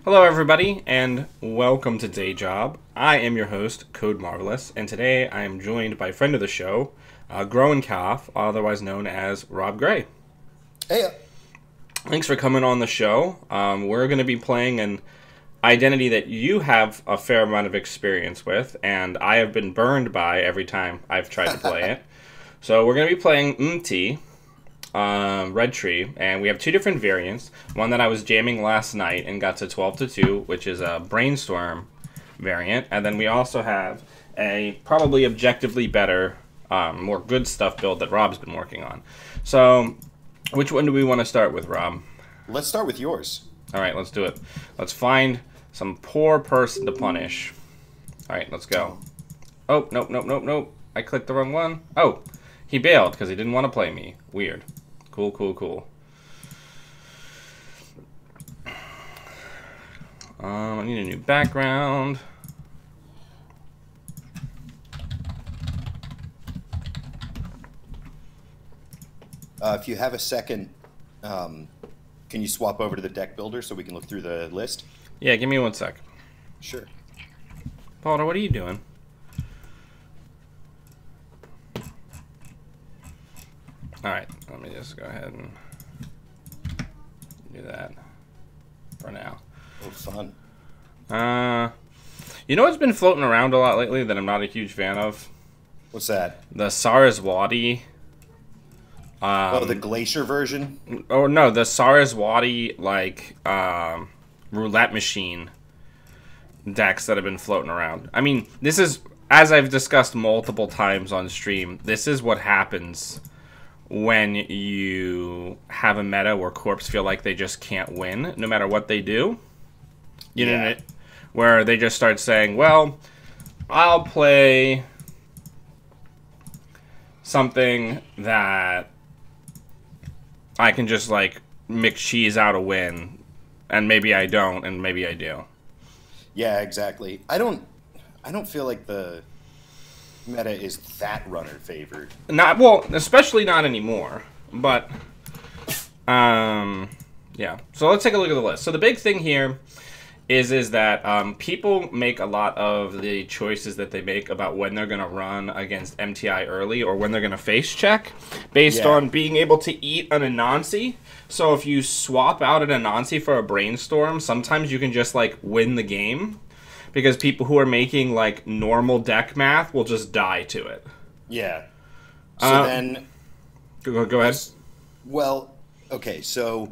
Hello, everybody, and welcome to Day Job. I am your host, Code Marvelous, and today I am joined by friend of the show, Growing Calf, otherwise known as Rob Gray. Hey. Thanks for coming on the show. We're going to be playing an identity that you have a fair amount of experience with, and I have been burned by every time I've tried to play it. So we're going to be playing MemeTI. Red Tree, and we have two different variants. One that I was jamming last night and got to 12-2, which is a Brainstorm variant, and then we also have a probably objectively better, more good stuff build that Rob's been working on. So, which one do we want to start with, Rob? Let's start with yours. All right, let's do it. Let's find some poor person to punish. All right, let's go. Oh, nope. I clicked the wrong one. Oh, he bailed because he didn't want to play me. Weird. Cool. I need a new background. If you have a second, can you swap over to the deck builder so we can look through the list? Yeah, give me 1 sec. Sure. Paula, what are you doing? Alright, let me just go ahead and do that for now. Oh, fun. You know what's been floating around a lot lately that I'm not a huge fan of? What's that? The Saraswati. Oh, the Glacier version? Oh, no, the Saraswati, like, roulette machine decks that have been floating around. I mean, this is, as I've discussed multiple times on stream, this is what happens when you have a meta where corps feel like they just can't win no matter what they do. You know, where they just start saying, well, I'll play something that I can just, like, McCheese out a win, and maybe I don't, and maybe I do. Yeah, exactly. I don't feel like the meta is that runner favored. Not well, especially not anymore. But yeah. So let's take a look at the list. So the big thing here is that people make a lot of the choices that they make about when they're going to run against MemeTI early or when they're going to face check based on being able to eat an Anansi. So if you swap out an Anansi for a Brainstorm, sometimes you can just like win the game. Because people who are making, like, normal deck math will just die to it. Yeah. So then... Go ahead. Well, okay, so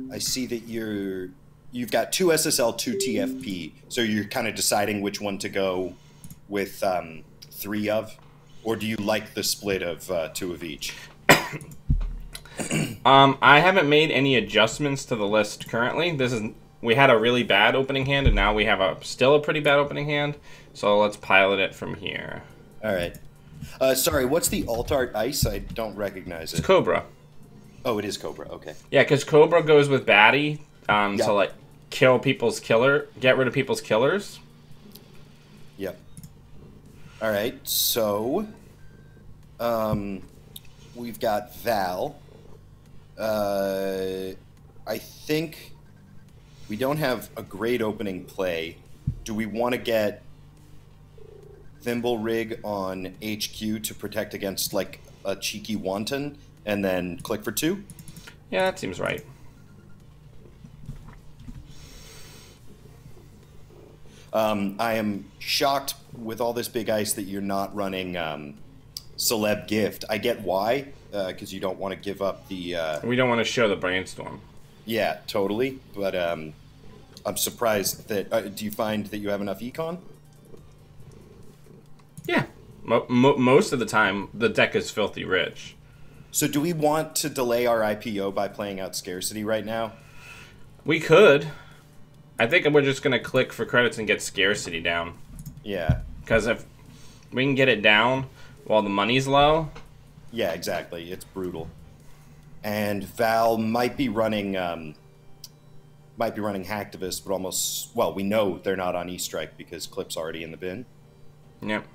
I see that you've got 2 SSL, 2 TFP, so you're kind of deciding which one to go with 3 of? Or do you like the split of 2 of each? I haven't made any adjustments to the list currently. We had a really bad opening hand, and now we have still a pretty bad opening hand. So let's pilot it from here. All right. Sorry, what's the alt art ice? I don't recognize it. It's Cobra. Oh, it is Cobra. Okay. Yeah, because Cobra goes with Baddie to like get rid of people's killers. Yep. All right. So, we've got Val. I think. We don't have a great opening play. Do we want to get Thimble Rig on HQ to protect against, like, a cheeky Wanton and then click for 2? Yeah, that seems right. I am shocked with all this big ice that you're not running Celeb Gift. I get why, because you don't want to give up the... We don't want to show the Brainstorm. Yeah, totally. But I'm surprised that... do you find that you have enough econ? Yeah. Most of the time, the deck is filthy rich. So do we want to delay our IPO by playing out Scarcity right now? We could. I think we're just going to click for credits and get Scarcity down. Yeah. Because if we can get it down while the money's low... Yeah, exactly. It's brutal. And Val might be running Hacktivist, but almost... Well, we know they're not on E-Strike because Clip's already in the bin. Yep.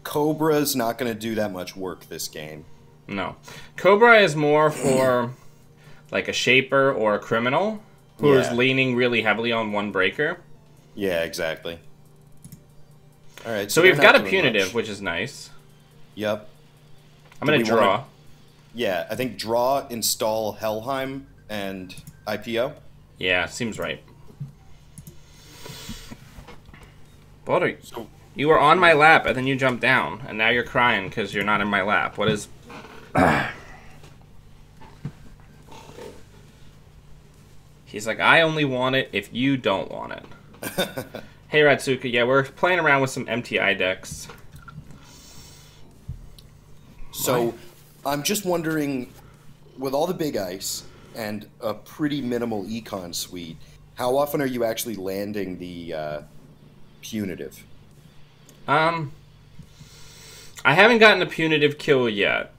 Cobra's not going to do that much work this game. No. Cobra is more for like a Shaper or a Criminal. who's Yeah. leaning really heavily on one breaker. Yeah, exactly. All right. So they're we've not got a doing punitive, much. which is nice. Yep. I'm Do going we to draw. wanna- Yeah, I think draw, install Helheim, and IPO. Yeah, seems right. What So you were on my lap, and then you jumped down, and now you're crying because you're not in my lap. What is... He's like, I only want it if you don't want it. Hey, Ratsuka, yeah, we're playing around with some MemeTI decks. So, I'm just wondering, with all the big ice and a pretty minimal econ suite, how often are you actually landing the punitive? I haven't gotten a punitive kill yet,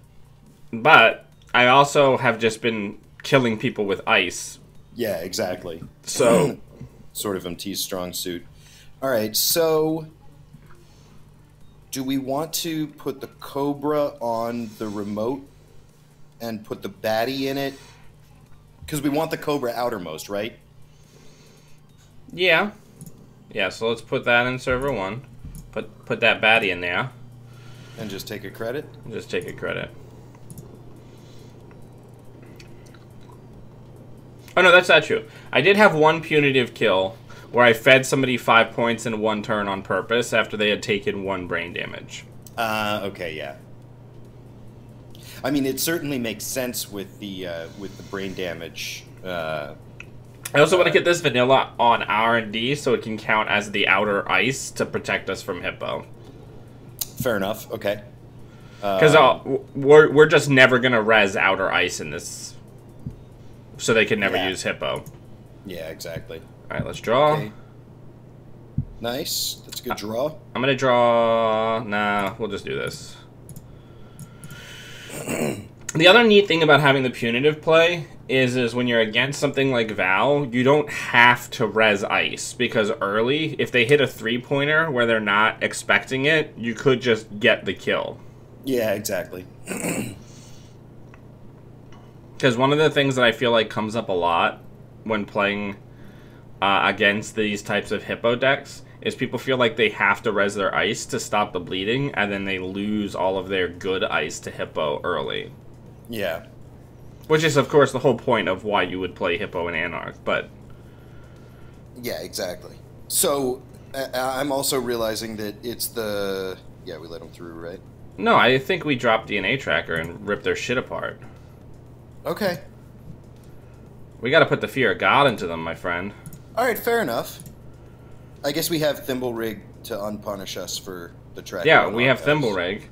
but I also have just been killing people with ice. Yeah, exactly. So, Sort of MT's strong suit. All right, so do we want to put the Cobra on the remote and put the baddie in it? Because we want the Cobra outermost, right? yeah. Yeah, so let's put that in server 1. Put that baddie in there. And just take a credit? And just take a credit. Oh no, that's not true. I did have one punitive kill where I fed somebody 5 points in one turn on purpose after they had taken 1 brain damage. Okay, yeah. I mean, it certainly makes sense with the brain damage. I also want to get this vanilla on R&D so it can count as the outer ice to protect us from Hippo. Fair enough. Okay. Because we're just never going to res outer ice in this. So they can never use Hippo. Yeah, exactly. Alright, let's draw. Okay. Nice. That's a good draw. I'm going to draw... Nah, we'll just do this. The other neat thing about having the punitive play is when you're against something like Val, you don't have to res ice. Because early, if they hit a 3-pointer where they're not expecting it, you could just get the kill. Yeah, exactly. Because one of the things that I feel like comes up a lot when playing against these types of Hippo decks is people feel like they have to res their ice to stop the bleeding, and then they lose all of their good ice to Hippo early. Yeah. Which is, of course, the whole point of why you would play Hippo and Anarch, but... Yeah, exactly. So, I'm also realizing that it's the... Yeah, we let them through, right? No, I think we dropped DNA Tracker and ripped their shit apart. Okay. We gotta put the fear of God into them, my friend. Alright, fair enough. I guess we have Thimble Rig to unpunish us for the track. Yeah, we have Thimble Rig.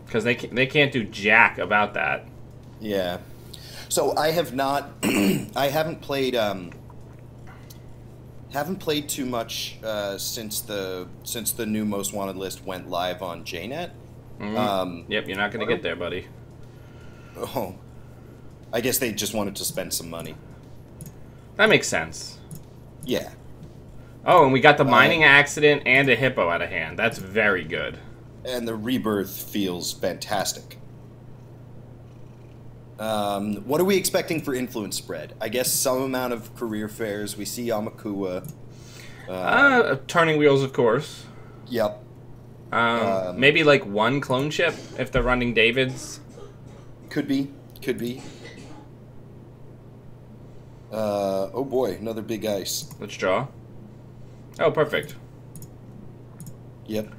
Because they can't do jack about that. Yeah. So I have not... I haven't played too much since the new Most Wanted list went live on JNet. Yep, you're not gonna get there, buddy. Oh. I guess they just wanted to spend some money. That makes sense. Yeah. Oh, and we got the mining accident and a Hippo out of hand. That's very good. And the rebirth feels fantastic. What are we expecting for influence spread? I guess some amount of career fairs. We see Amakua. Turning wheels, of course. Yep. Maybe like 1 clone ship if they're running David's. Could be. Could be. Oh boy, another big ice. Let's draw. Oh, perfect. Yep.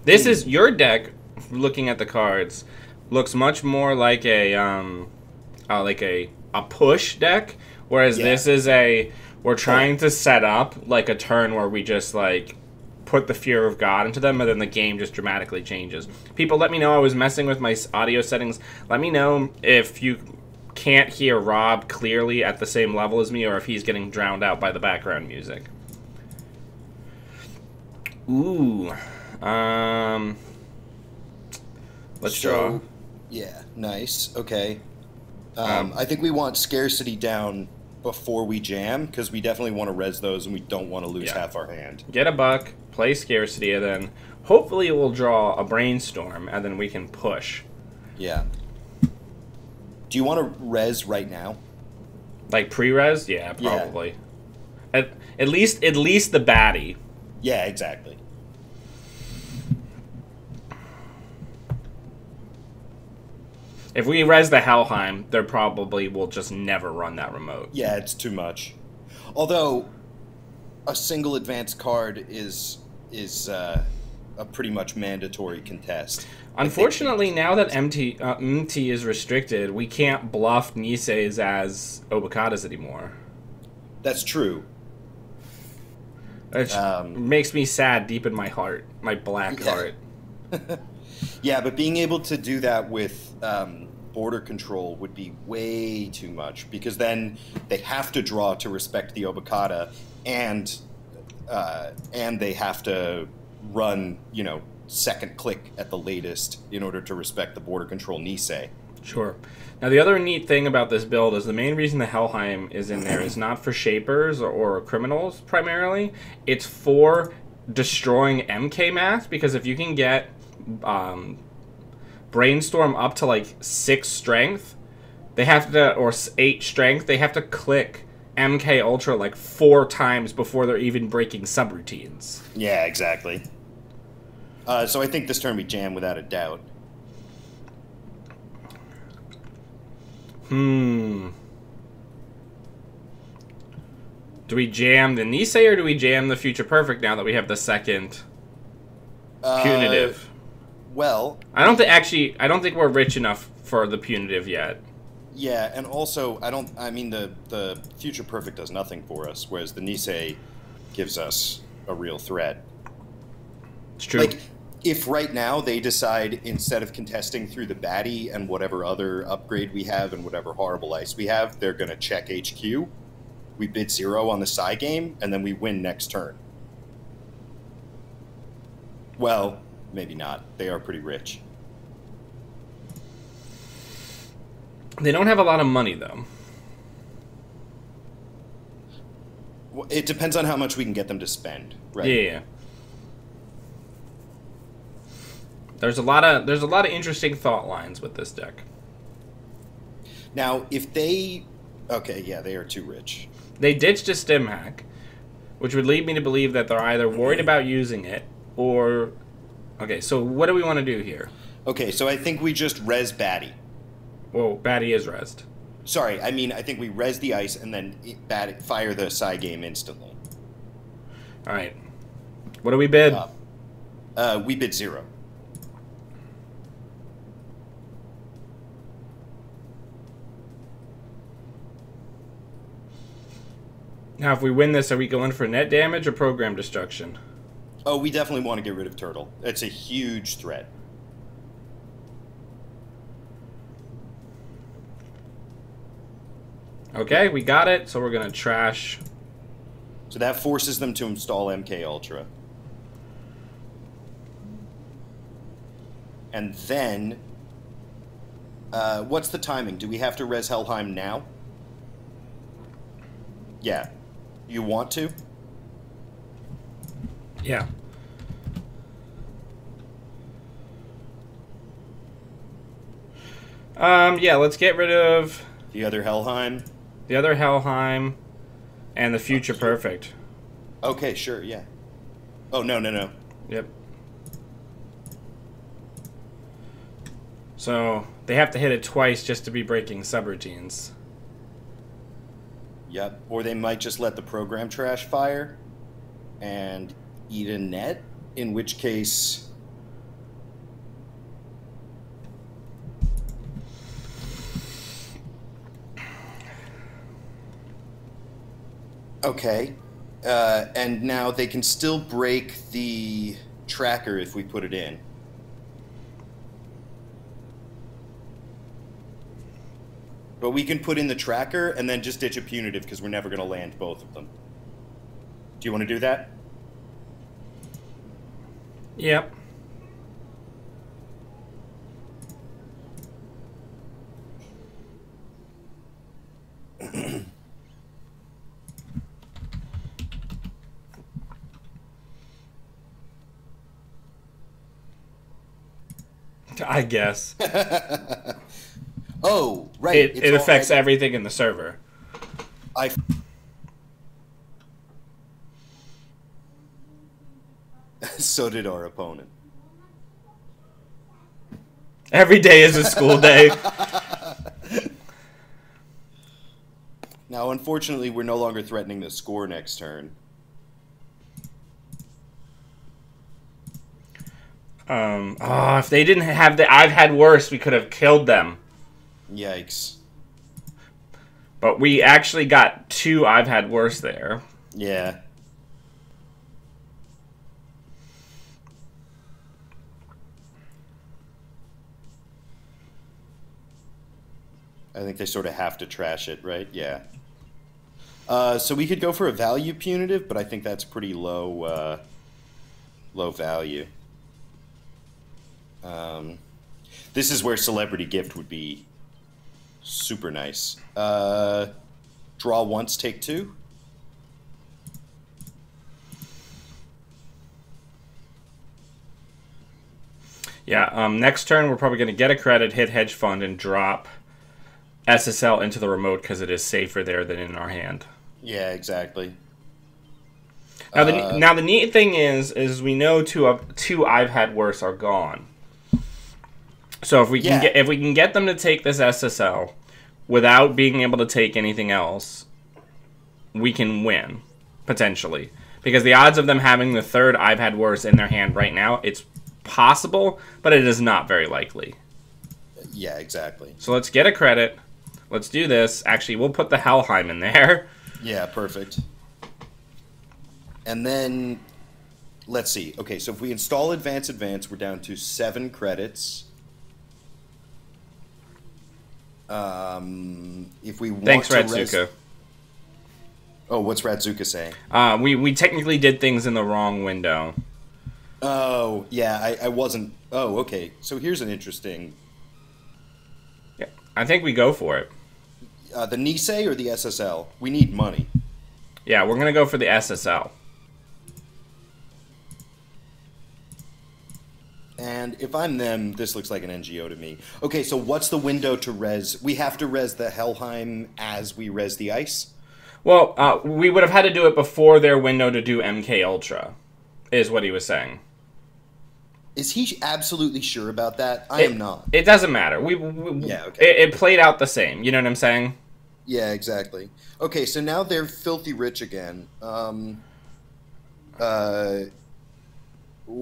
This is your deck. Looking at the cards, looks much more like a push deck, whereas this is we're trying to set up like a turn where we just like put the fear of God into them, and then the game just dramatically changes. People, let me know. I was messing with my audio settings. Let me know if you can't hear Rob clearly at the same level as me, or if he's getting drowned out by the background music. Ooh. Let's draw. Yeah, nice. Okay. I think we want scarcity down before we jam, because we definitely want to res those and we don't want to lose Yeah. half our hand. Get a buck, play scarcity, and then hopefully we'll draw a brainstorm, and then we can push. Yeah. Do you want to res right now? Like pre-res? Yeah, probably. Yeah. At least the baddie. Yeah, exactly. If we res the Helheim, they probably will just never run that remote. Yeah, it's too much. Although a single advanced card is a pretty much mandatory contest. Unfortunately, now that MemeTI is restricted, we can't bluff Niseis as Obokadas anymore. That's true. Which makes me sad deep in my heart, my black heart. Yeah, but being able to do that with border control would be way too much, because then they have to draw to respect the Obokata, and they have to run, you know, second click at the latest in order to respect the border control Nisei. Sure. Now, the other neat thing about this build is the main reason the Helheim is in there is not for shapers or criminals, primarily. It's for destroying MK math, because if you can get Brainstorm up to, like, 6 strength, they have to, or 8 strength, they have to click MK Ultra, like, 4 times before they're even breaking subroutines. Yeah, exactly. So I think this turn we jam without a doubt. Do we jam the Nisei, or do we jam the Future Perfect now that we have the second punitive? Well, I don't think we're rich enough for the punitive yet. Yeah, and also I mean the Future Perfect does nothing for us, whereas the Nisei gives us a real threat. It's true. Like, if right now they decide, instead of contesting through the baddie and whatever other upgrade we have and whatever horrible ice we have, they're going to check HQ. We bid 0 on the side game, and then we win next turn. Well, maybe not. They are pretty rich. They don't have a lot of money, though. Well, it depends on how much we can get them to spend, right? Yeah. There's a lot of interesting thought lines with this deck. Now, if they... Okay, yeah, they are too rich. They ditched a stim hack, which would lead me to believe that they're either worried about using it, or... Okay, so what do we want to do here? Okay, so I think we just res baddie. Well, baddie is resed. Sorry, I mean, I think we res the ice and then fire the side game instantly. Alright. What do we bid? We bid 0. Now, if we win this, are we going for net damage or program destruction? Oh, we definitely want to get rid of Turtle. It's a huge threat. Okay, we got it, so we're going to trash. So that forces them to install MK Ultra. And then... what's the timing? Do we have to res Helheim now? Yeah. You want to? Yeah. Yeah, let's get rid of... The other Helheim? The other Helheim and the Future Perfect. Okay, sure, yeah. Oh, no. Yep. So, they have to hit it twice just to be breaking subroutines. Yep. Or they might just let the program trash fire and eat a net, in which case... Okay. And now they can still break the tracker if we put it in. But we can put in the tracker and then just ditch a punitive because we're never going to land both of them. Do you want to do that? Yep. I guess. Oh, right. It affects everything in the server. I. So did our opponent. Every day is a school day. Now, unfortunately, we're no longer threatening to score next turn. Oh, if they didn't have the I've had worse, we could have killed them. Yikes. But we actually got 2 I've had worse there. Yeah. I think they sort of have to trash it, right? Yeah. So we could go for a value punitive, but I think that's pretty low, low value. This is where Celebrity Gift would be super nice. Draw once, take 2. Yeah, next turn we're probably going to get a credit, hit Hedge Fund, and drop SSL into the remote because it is safer there than in our hand. Yeah, exactly. Now the neat thing is we know two I've had worse are gone. So if we can get them to take this SSL without being able to take anything else, we can win potentially. Because the odds of them having the third I've had worse in their hand right now, it's possible, but it is not very likely. Yeah, exactly. So let's get a credit. Let's do this. Actually, we'll put the Helheim in there. Yeah, perfect. And then, let's see. Okay, so if we install Advance, we're down to 7 credits. If we want Thanks, to Ratsuka. Oh, what's Ratsuka saying? We technically did things in the wrong window. Oh, yeah, I wasn't... Oh, okay. So here's an interesting... Yeah, I think we go for it. The Nisei or the SSL? We need money. Yeah, we're going to go for the SSL. And if I'm them, this looks like an NGO to me. Okay, so what's the window to res? We have to res the Helheim as we res the ice? Well, we would have had to do it before their window to do MK Ultra, is what he was saying. Is he absolutely sure about that? I am not. It doesn't matter. Yeah, okay. It played out the same. You know what I'm saying? Yeah, exactly. Okay, so now they're filthy rich again. What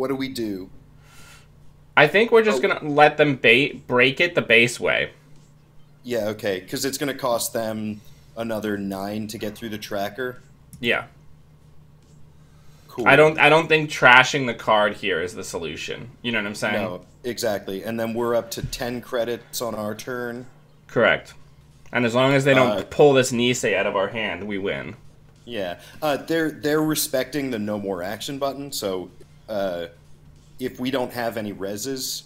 do we do? I think we're just going to let them break it the base way. Yeah, okay, because it's going to cost them another 9 to get through the tracker. Yeah. Cool. I don't think trashing the card here is the solution. You know what I'm saying? No, exactly. And then we're up to 10 credits on our turn. Correct. And as long as they don't pull this Nisei out of our hand, we win. Yeah. They're respecting the no more action button, so if we don't have any reses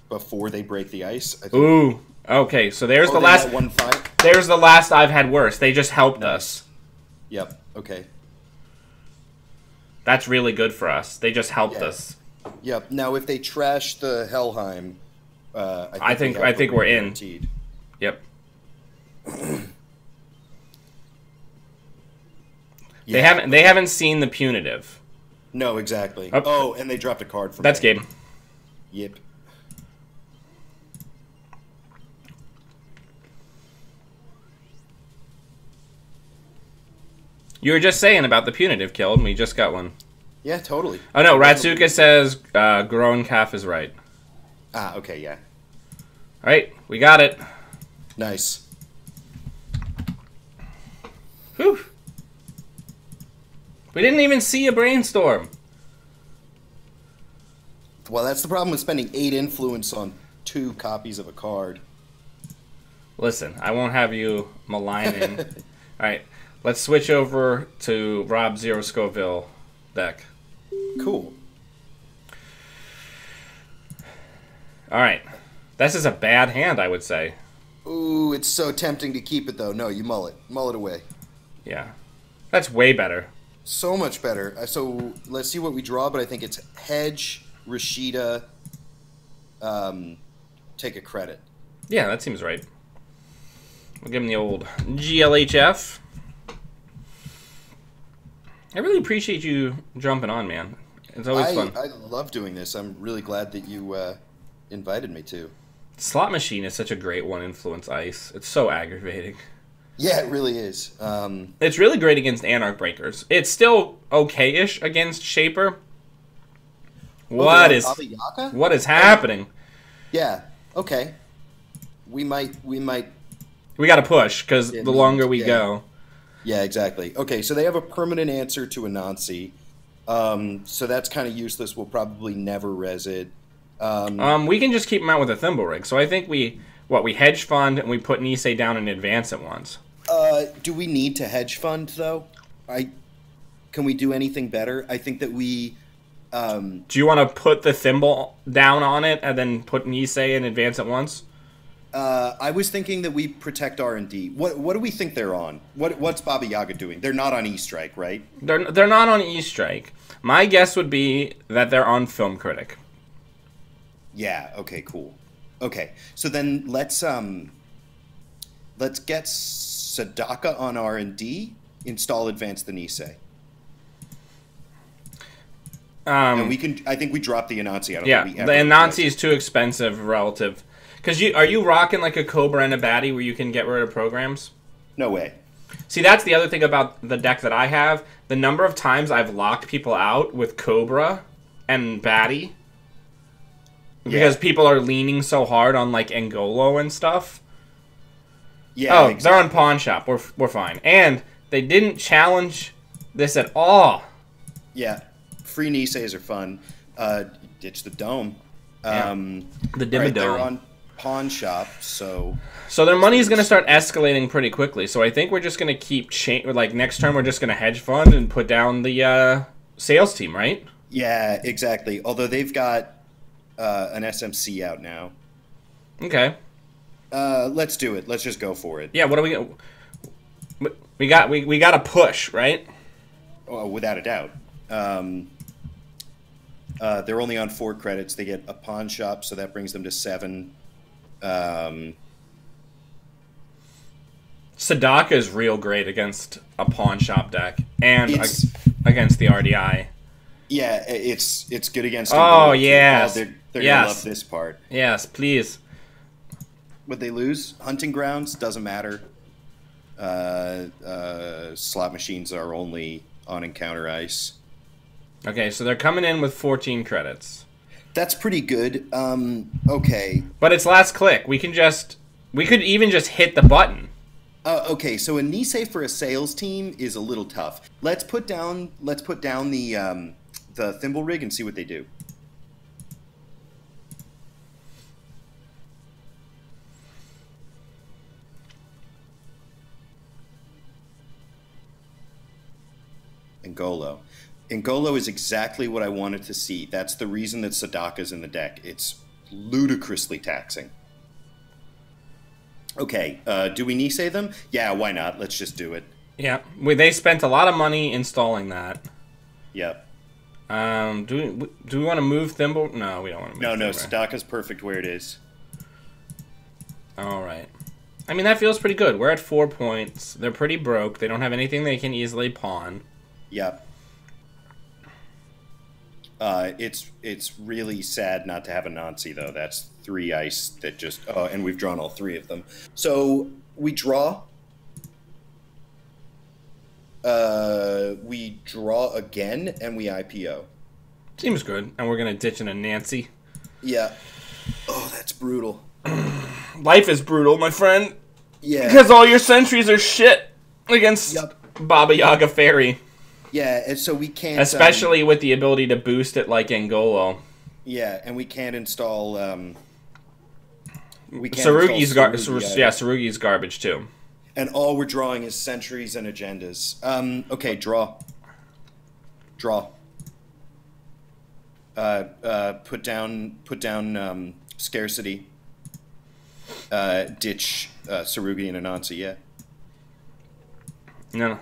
before they break the ice, I think... Ooh. Okay, so there's the last one fight. There's the last I've had worse. They just helped us. Yep. Okay. That's really good for us. They just helped us. Yep. Now, if they trash the Helheim, I think we're in. Yep. They haven't seen the punitive. No, exactly. Oh, and they dropped a card from That's game. Yep. You were just saying about the punitive kill, and we just got one. Yeah, totally. Oh no, Ratsuka says grown calf is right. Ah, okay, yeah. Alright, we got it. Nice. Whew. We didn't even see a brainstorm. Well, that's the problem with spending 8 influence on 2 copies of a card. Listen, I won't have you maligning. Alright, let's switch over to Rob Zero Scoville deck. Cool. Alright. This is a bad hand, I would say. Ooh, it's so tempting to keep it, though. No, you mull it. Mull it away. Yeah. That's way better. So much better. So let's see what we draw, but I think it's Hedge, Rashida, take a credit. Yeah, that seems right. We'll give him the old GLHF. I really appreciate you jumping on, man. It's always fun. I love doing this. I'm really glad that you invited me to. Slot Machine is such a great one influence ice. It's so aggravating. Yeah, it really is. It's really great against Anarch Breakers. It's still okay-ish against Shaper. What is happening? Yeah. Okay. We might. We got to push because the longer we go. Yeah, exactly. Okay, so they have a permanent answer to Anansi. So that's kind of useless. We'll probably never res it. We can just keep them out with a Thimble Rig. So I think we hedge fund and we put Nisei down in advance at once. Do we need to hedge fund though? Can we do anything better? I think that we. Do you want to put the Thimble down on it and then put Nisei in advance at once? I was thinking that we protect R&D. What do we think they're on? What's Baba Yaga doing? They're not on E-Strike, right? They're not on E-Strike. My guess would be that they're on Film Critic. Yeah. Okay. Cool. Okay. So then let's get Sadaka on R&D. Install Advanced the Nisei. And we can. I think we drop the Anansi. I don't think we ever the Anansi is too expensive relative. Because are you rocking like a Cobra and a Baddie where you can get rid of programs? No way. See, that's the other thing about the deck that I have. The number of times I've locked people out with Cobra and Baddie. Because people are leaning so hard on like Angolo and stuff. Yeah. Oh, exactly. They're on Pawn Shop. We're fine. And they didn't challenge this at all. Yeah. Free Niseis are fun. Ditch the Dome. The Dimmadome. Right, they're on Pawn Shop, so their money is going to start escalating pretty quickly. So I think we're just going to keep like next turn we're just going to hedge fund and put down the sales team, right? Yeah, exactly. Although they've got an SMC out now. Okay. Let's do it. Let's just go for it. Yeah. What do we got? We got to push, right? Oh, without a doubt. They're only on 4 credits. They get a Pawn Shop, so that brings them to 7. Sadaka is real great against a Pawn Shop deck and against the RDI. Yeah, it's good against. Oh yes, they're gonna love this part. Yes, please. Would they lose? Hunting Grounds doesn't matter. Slot machines are only on encounter ice. Okay, so they're coming in with 14 credits. That's pretty good. Okay. But it's last click. We could even just hit the button. Okay, so a Nisei for a sales team is a little tough. Let's put down the Thimble Rig and see what they do. Angolo. Angolo is exactly what I wanted to see. That's the reason that Sadaka's in the deck. It's ludicrously taxing. Okay, do we Nisei them? Yeah, why not? Let's just do it. Yeah, they spent a lot of money installing that. Yep. Do we want to move Thimble? No, we don't want to move No, Sadaka's perfect where it is. All right. I mean, that feels pretty good. We're at 4 points. They're pretty broke. They don't have anything they can easily pawn. Yep. It's really sad not to have a Nancy, though. That's 3 ice that just... Oh, and we've drawn all 3 of them. So, we draw. We draw again, and we IPO. Seems good. And we're going to ditch in a Nancy. Yeah. Oh, that's brutal. Life is brutal, my friend. Yeah. Because all your sentries are shit against Baba Yaga Fairy. Yeah, and so we can't... Especially with the ability to boost it like Angolo. Yeah, and we can't install... Sarugi's garbage, too. And all we're drawing is sentries and agendas. Okay, draw. Draw. Put down Scarcity. Ditch Sarugi and Anansi, yeah. No.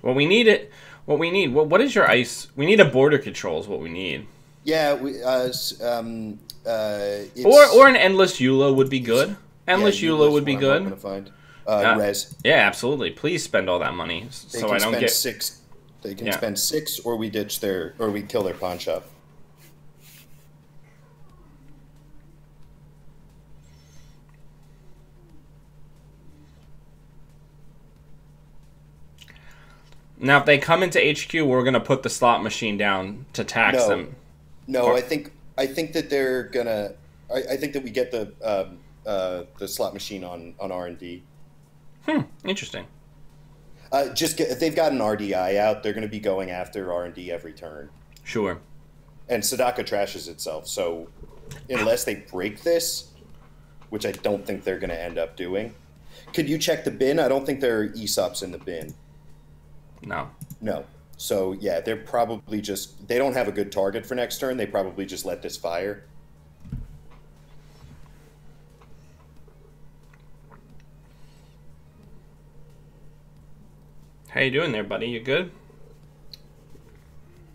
Well, we need it. What we need. What is your ice? We need a border control. Is what we need. Yeah. Or an endless EULA would be good. Endless yeah, EULA would be I'm good. hoping to find. Res. Yeah, absolutely. Please spend all that money so I don't get 6. They can spend 6, or we kill their pawn shop. Now, if they come into HQ, we're gonna put the slot machine down to tax them. No, I think that they're gonna. I think that we get the slot machine on R&D. Interesting. If they've got an RDI out, they're going to be going after R&D every turn. Sure. And Sadaka trashes itself, so unless they break this, which I don't think they're going to end up doing. Could you check the bin? I don't think there are ESOPs in the bin. No. No. So, yeah, they're probably just... They don't have a good target for next turn. They probably just let this fire. How you doing there, buddy? You good?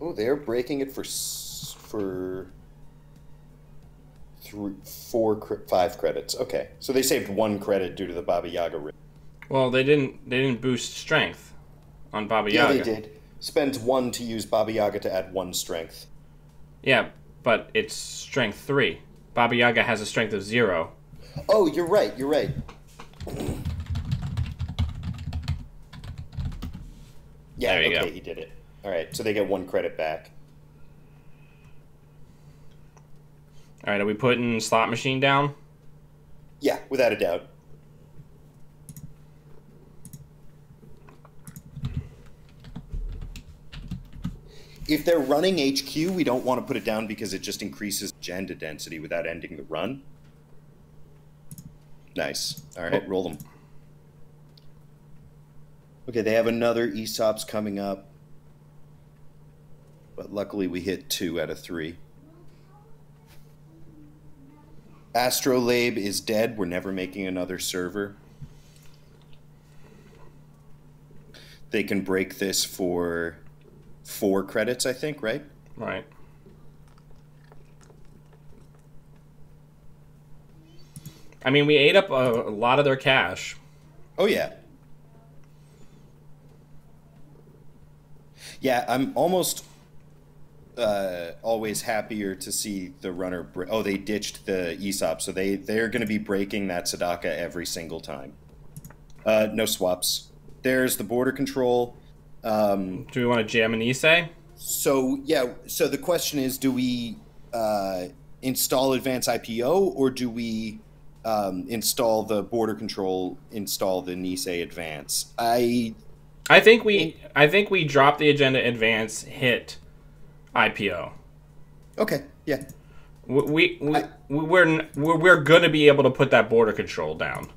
Oh, they're breaking it for 5 credits. Okay, so they saved 1 credit due to the Baba Yaga rig. Well, they didn't boost strength on Baba Yaga. Yeah, they did. Spends 1 to use Baba Yaga to add 1 strength. Yeah, but it's strength 3. Baba Yaga has a strength of 0. Oh, you're right. You're right. Yeah, there you okay, go. he did it. All right, so they get 1 credit back. All right, are we putting slot machine down? Yeah, without a doubt. If they're running HQ, we don't want to put it down because it just increases agenda density without ending the run. Nice. All right, roll them. Okay, they have another ESOPs coming up. But luckily we hit 2 out of 3. Astrolabe is dead. We're never making another server. They can break this for 4 credits, I think, right? Right. I mean, we ate up a lot of their cash. Oh, yeah. Yeah, I'm almost always happier to see the runner... Oh, they ditched the ESOP, so they're going to be breaking that Sadaka every single time. No swaps. There's the border control. Do we want to jam an Issei? So, yeah, so the question is, do we install Advanced IPO, or do we install the border control, install the Nisei Advance? I think we drop the agenda advance, hit IPO. Okay, yeah. We're going to be able to put that border control down.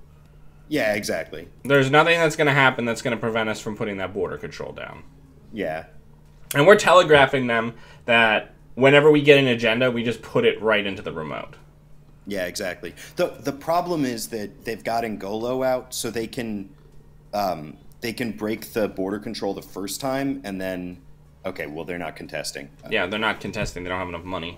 Yeah, exactly. There's nothing that's going to happen that's going to prevent us from putting that border control down. Yeah. And we're telegraphing them that whenever we get an agenda, we just put it right into the remote. Yeah, exactly. The problem is that they've got Ngolo out, so they can break the border control the first time, and then... Okay, well, they're not contesting. Yeah, they're not contesting. They don't have enough money.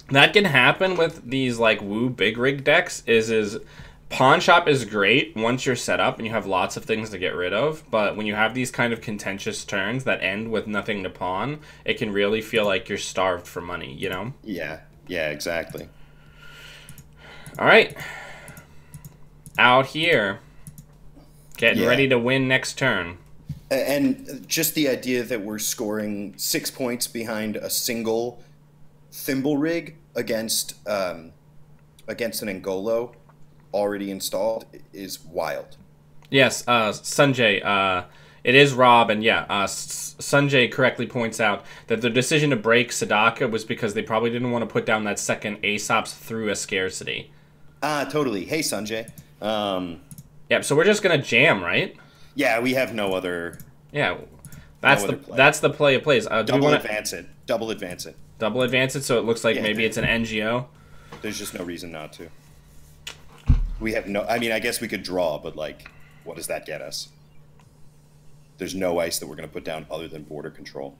That can happen with these, like, Woo big rig decks, is Pawn Shop is great once you're set up and you have lots of things to get rid of, but when you have these kind of contentious turns that end with nothing to pawn, it can really feel like you're starved for money, you know? Yeah, yeah, exactly. All right. Out here. Getting ready to win next turn. And just the idea that we're scoring 6 points behind a single thimble rig against an Ngolo already installed is wild. Yes, Sanjay, it is Rob, and yeah, Sanjay correctly points out that the decision to break Sadaka was because they probably didn't want to put down that second Aesop's through a scarcity. Totally. Hey, Sanjay. Yeah, so we're just gonna jam, right? Yeah, we have no other. Yeah, that's the play of plays. Double advance it. Double advance it. Double advance it, so it looks like maybe it's an NGO. There's just no reason not to. We have no... I mean, I guess we could draw, but, like, what does that get us? there's no ice that we're going to put down other than border control.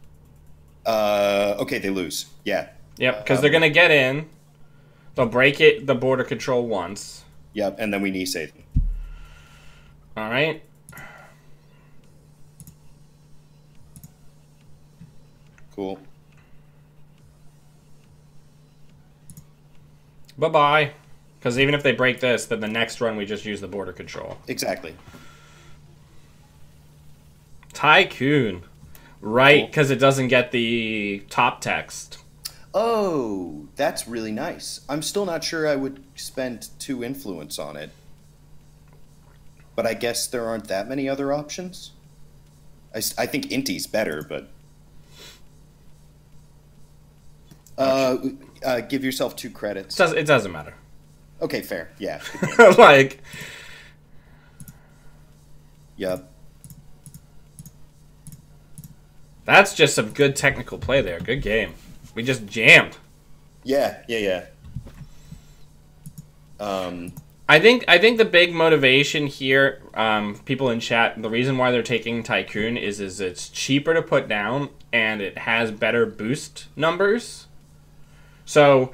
Okay, they lose. Yeah. Yep, because they're going to get in. They'll break the border control once. Yep, and then we knee save them. All right. Cool. Bye-bye. Because even if they break this, then the next run we just use the border control. Exactly. Tycoon. Right, because it doesn't get the top text. Oh, that's really nice. I'm still not sure I would spend 2 influence on it. But I guess there aren't that many other options. I think Inti's better, but... give yourself 2 credits. It doesn't matter. Okay, fair. Yeah. Like... Yep. That's just some good technical play there. Good game. We just jammed. Yeah. I think the big motivation here, people in chat, the reason why they're taking Tycoon is it's cheaper to put down and it has better boost numbers. So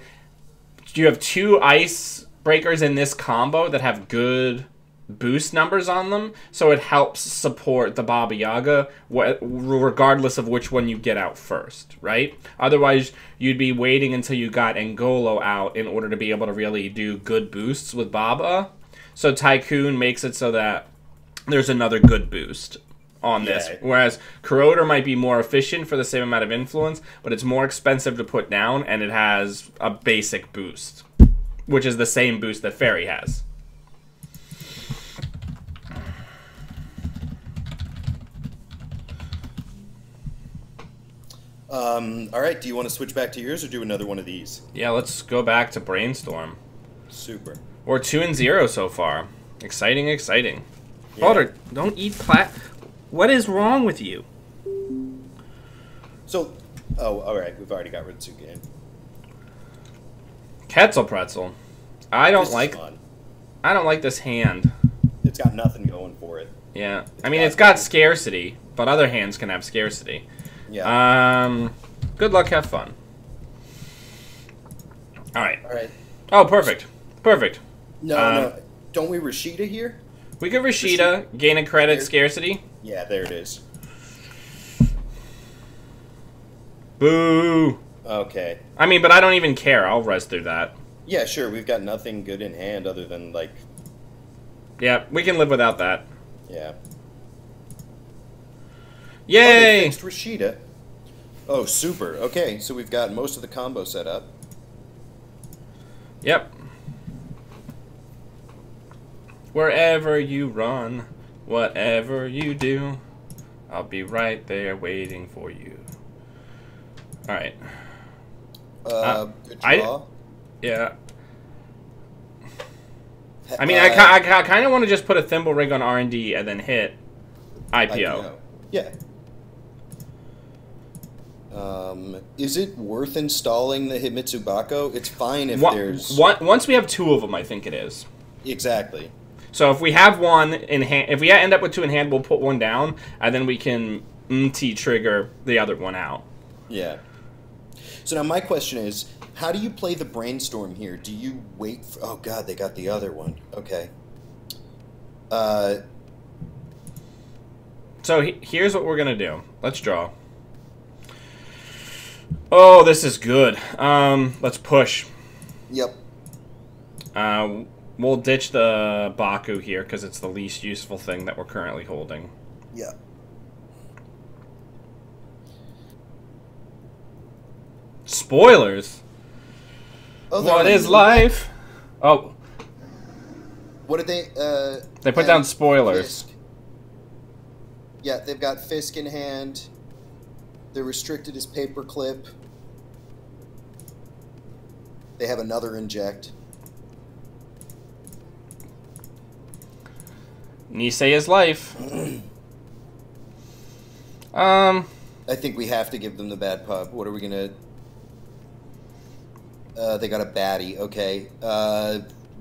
you have 2 ice breakers in this combo that have good boost numbers on them, so it helps support the Baba Yaga regardless of which one you get out first, right? Otherwise, you'd be waiting until you got Angolo out in order to be able to really do good boosts with Baba. So Tycoon makes it so that there's another good boost on this. Whereas Corroder might be more efficient for the same amount of influence, but it's more expensive to put down, and it has a basic boost, which is the same boost that Fairy has. All right, do you want to switch back to yours or do another one of these? Yeah, let's go back to Brainstorm. Super. We're 2-0 so far. Exciting, exciting. Yeah. Balder, don't eat What is wrong with you? So, all right, we've already got Ritsuke. Quetzalpretzel. I don't This is like fun. I don't like this hand. It's got nothing going for it. Yeah. I mean, it's got scarcity, but other hands can have scarcity. Yeah. Good luck, have fun. All right. All right. Oh, perfect. Perfect. No. Don't we Rashida here? We could Rashida, gain a credit, scarcity. Yeah, there it is. Boo. Okay. I mean, but I don't even care. I'll res through that. Yeah, sure. We've got nothing good in hand other than, like... Yeah, we can live without that. Yeah. Yay! Oh, they fixed Rashida. Oh, super. Okay, so we've got most of the combo set up. Yep. Wherever you run, whatever you do, I'll be right there waiting for you. Alright. Good draw. Yeah. I mean, I kind of want to just put a thimble rig on R&D and then hit IPO. Yeah. Is it worth installing the Himitsu Bako? It's fine if there's... Once we have 2 of them, I think it is. Exactly. So if we have 1 in hand, if we end up with 2 in hand, we'll put 1 down, and then we can MemeTI trigger the other one out. Yeah. So now my question is, how do you play the Brainstorm here? Do you wait for... Oh, God, they got the other one. Okay. So here's what we're going to do. Let's draw. Oh, this is good. Let's push. Yep. We'll ditch the Baku here because it's the least useful thing that we're currently holding. Yeah. Spoilers? Oh, what is life? Oh. What did they... They put down spoilers. Fisk. Yeah, they've got Fisk in hand. They're restricted as Paperclip. They have another inject. Nisei is life. I think we have to give them the bad pub. What are we gonna... they got a baddie. Okay.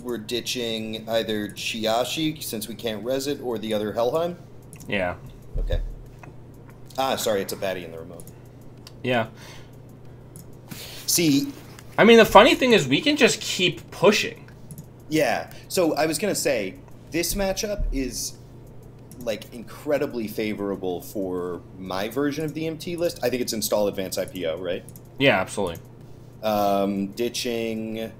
We're ditching either Chiashi, since we can't res it, or the other Helheim? Yeah. Okay. Ah, sorry, it's a baddie in the remote. Yeah. See, I mean, the funny thing is we can just keep pushing. yeah. So I was gonna say this matchup is like incredibly favorable for my version of the MT list. I think it's install advanced IPO, right? Yeah, absolutely. Ditching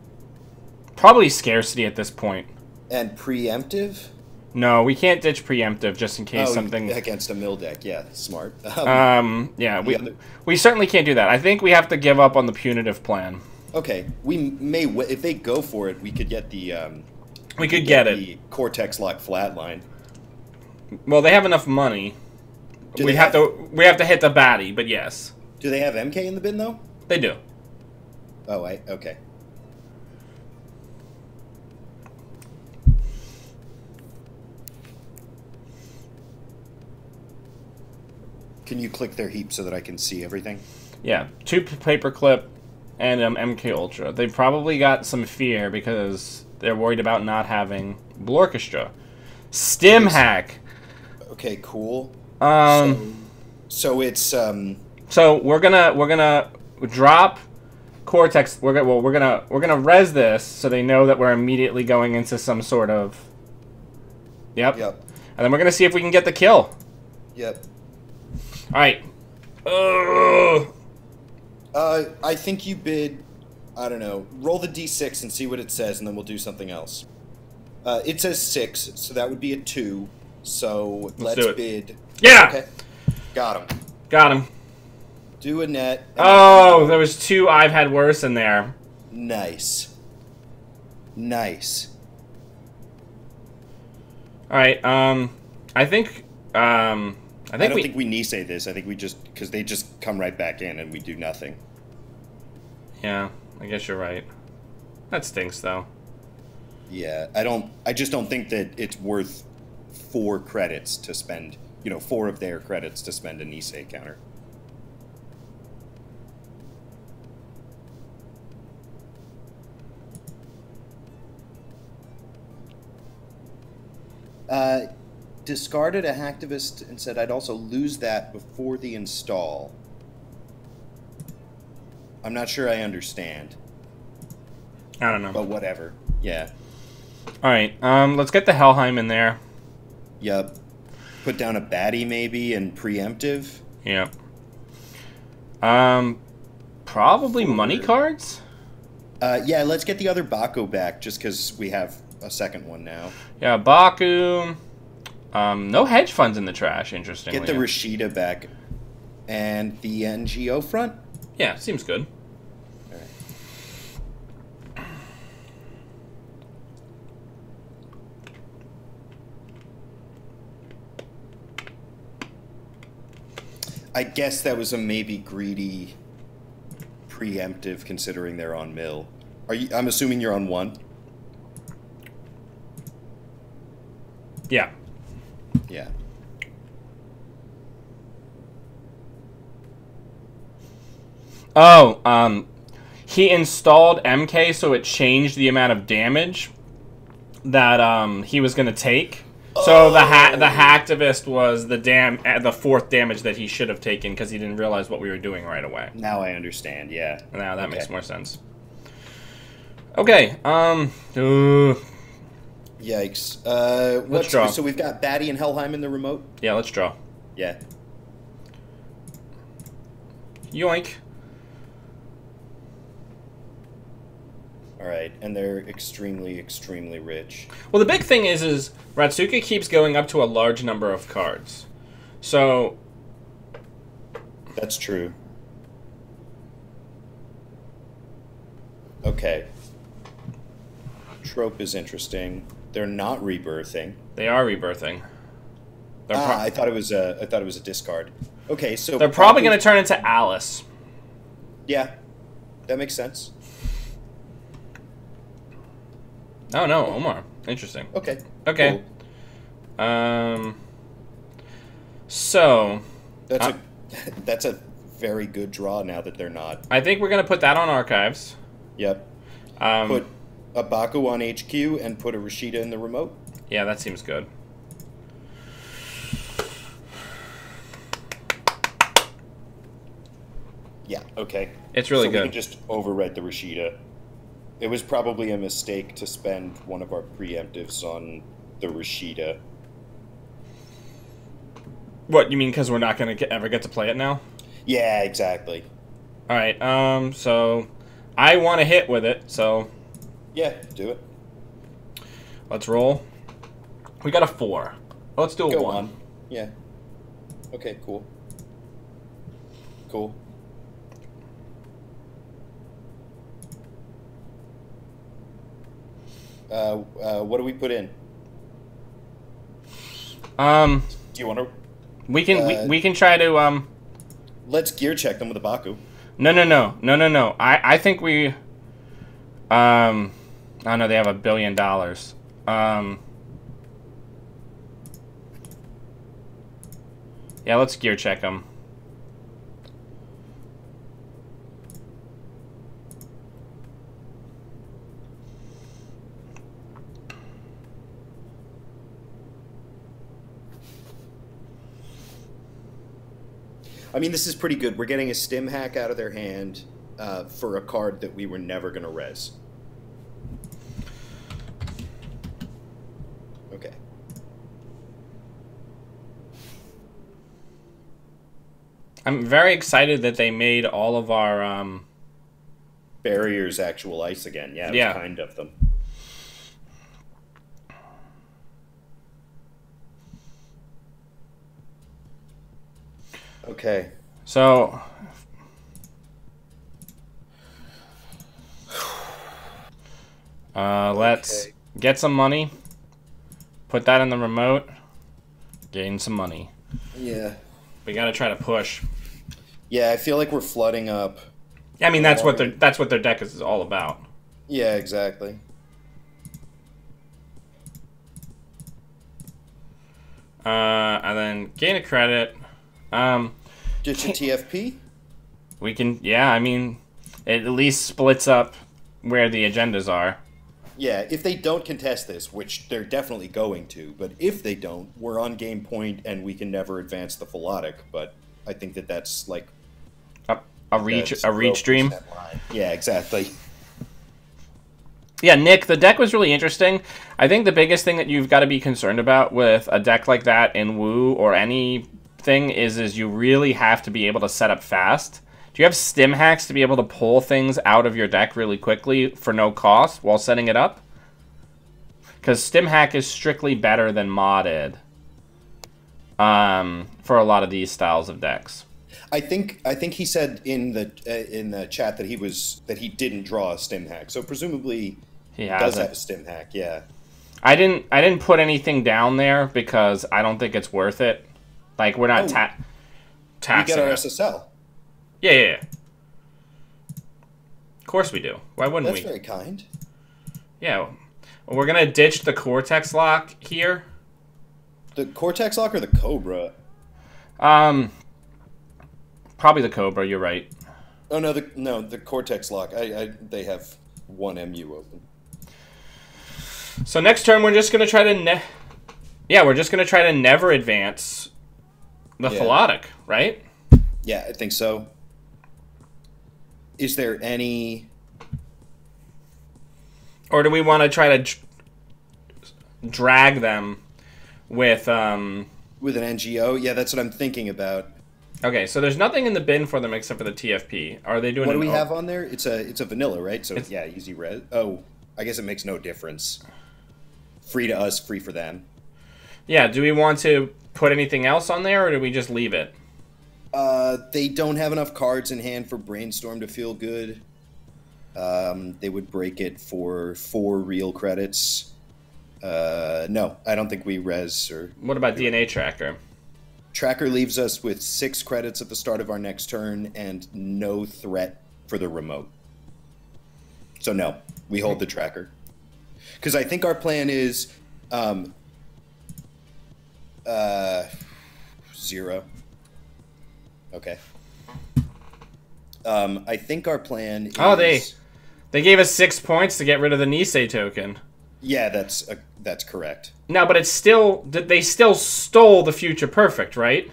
Probably scarcity at this point. and preemptive. No, we can't ditch preemptive just in case Oh, something... against a mill deck. Yeah, smart. yeah, we certainly can't do that. I think we have to give up on the punitive plan. Okay, we may if they go for it, we could get the We could get it. the Cortex Lock flatline. Well, they have enough money. Do We they have to hit the baddie, but yes, Do they have MK in the bin though? they do. Oh, okay. Can you click their heap so that I can see everything? Yeah, 2 paperclip and MK Ultra. They probably got some fear because they're worried about not having Blue Orchestra. Stim hack. Okay, cool. So it's So we're gonna drop Cortex. We're gonna res this so they know that we're immediately going into some sort of. Yep. Yep. And then we're gonna see if we can get the kill. Yep. All right. I think you bid. I don't know. Roll the d6 and see what it says, and then we'll do something else. It says 6, so that would be a 2. So let's do it. bid. Yeah. Okay. Got him. Got him. Do a net. Oh, there was 2 I've had worse in there. Nice. Nice. All right. I think. I don't think we Nisei this. I think we just because they just come right back in and we do nothing. Yeah, I guess you're right. That stinks, though. Yeah, I just don't think that it's worth 4 credits to spend. 4 of their credits to spend a Nisei counter. Discarded a hacktivist and said I'd also lose that before the install. I'm not sure I understand. I don't know. But whatever. Yeah. All right. Let's get the Helheim in there. Yep. Put down a baddie maybe and preemptive. Yep. Probably money cards? Yeah, let's get the other Baku back just because we have a second one now. Yeah, Baku. No hedge funds in the trash, interestingly. Get the Rashida back. And the NGO front? Yeah, seems good. All right. I guess that was a maybe greedy preemptive considering they're on mill. I'm assuming you're on 1? Yeah. Yeah. Oh, he installed MK so it changed the amount of damage that he was going to take. So the hacktivist was the 4th damage that he should have taken because he didn't realize what we were doing right away. Now I understand, yeah. Now that Okay. makes more sense. Okay, Yikes. Let's draw. So we've got Batty and Helheim in the remote? Yeah, let's draw. Yeah. Yoink. Alright, and they're extremely, extremely rich. Well, the big thing is Ratsuka keeps going up to a large number of cards. So... That's true. Okay. Trope is interesting. They're not rebirthing. They are rebirthing. I thought it was a discard. Okay, so they're probably going to turn into Alice. Yeah, that makes sense. Oh no, Omar. Interesting. Okay. Okay. Cool. So that's a very good draw now that they're not. I think we're going to put that on archives. Yep. Put a Baku on HQ and put a Rashida in the remote. Yeah, that seems good. Yeah, okay. It's really so good. We can just overwrite the Rashida. It was probably a mistake to spend one of our preemptives on the Rashida. What, you mean because we're not going to ever get to play it now? Yeah, exactly. Alright, so I want to hit with it, so... Yeah, do it. Let's roll. We got a 4. Let's do a 1. On. Yeah. Okay, cool. Cool. What do we put in? Do you want to... We can try to, Let's gear check them with a Baku. No. I think we... Oh no, they have $1 billion. Yeah, let's gear check them. I mean, this is pretty good. We're getting a stim hack out of their hand for a card that we were never going to res. Okay. I'm very excited that they made all of our barriers actual ice again. Yeah, it was kind of them. Okay. So let's get some money. Put that in the remote. Gain some money. Yeah. We gotta try to push. Yeah, I feel like we're flooding up. Yeah, I mean that's what their deck is all about. Yeah, exactly. And then gain a credit. Get your TFP? We can, yeah, I mean, it at least splits up where the agendas are. Yeah, if they don't contest this, which they're definitely going to, but if they don't, we're on game point and we can never advance the Philotic, but I think that that's like... A reach dream? Yeah, exactly. Yeah, Nick, the deck was really interesting. I think the biggest thing that you've got to be concerned about with a deck like that in Woo or anything is you really have to be able to set up fast. Do you have stim hacks to be able to pull things out of your deck really quickly for no cost while setting it up? Because stim hack is strictly better than modded for a lot of these styles of decks. I think he said in the chat that he didn't draw a stim hack, so presumably he does have a stim hack. Yeah, I didn't put anything down there because I don't think it's worth it. Like we're not taxing. We get our SSL. Yeah. Of course we do. Why wouldn't we? That's very kind. Yeah, well, we're gonna ditch the Cortex lock here. The Cortex lock or the Cobra? Probably the Cobra. You're right. Oh no, the Cortex lock. They have one MU open. So next turn we're just gonna try to we're just gonna try to never advance the Philotic, right? Yeah, I think so. Is there any... Or do we want to try to drag them with an NGO? Yeah, that's what I'm thinking about. Okay, so there's nothing in the bin for them except for the TFP. Are they doing? What do we have on there? It's a vanilla, right? So yeah, easy res. Oh, I guess it makes no difference. Free to us, free for them. Yeah. Do we want to put anything else on there, or do we just leave it? They don't have enough cards in hand for Brainstorm to feel good. They would break it for 4 real credits. No, I don't think we res or... What about DNA Tracker? Tracker leaves us with 6 credits at the start of our next turn and no threat for the remote. So no, we hold the Tracker. Because I think our plan is 0. Okay. I think our plan is... Oh, they gave us 6 points to get rid of the Nisei token. Yeah, that's correct. No, but it's still... They still stole the Future Perfect, right?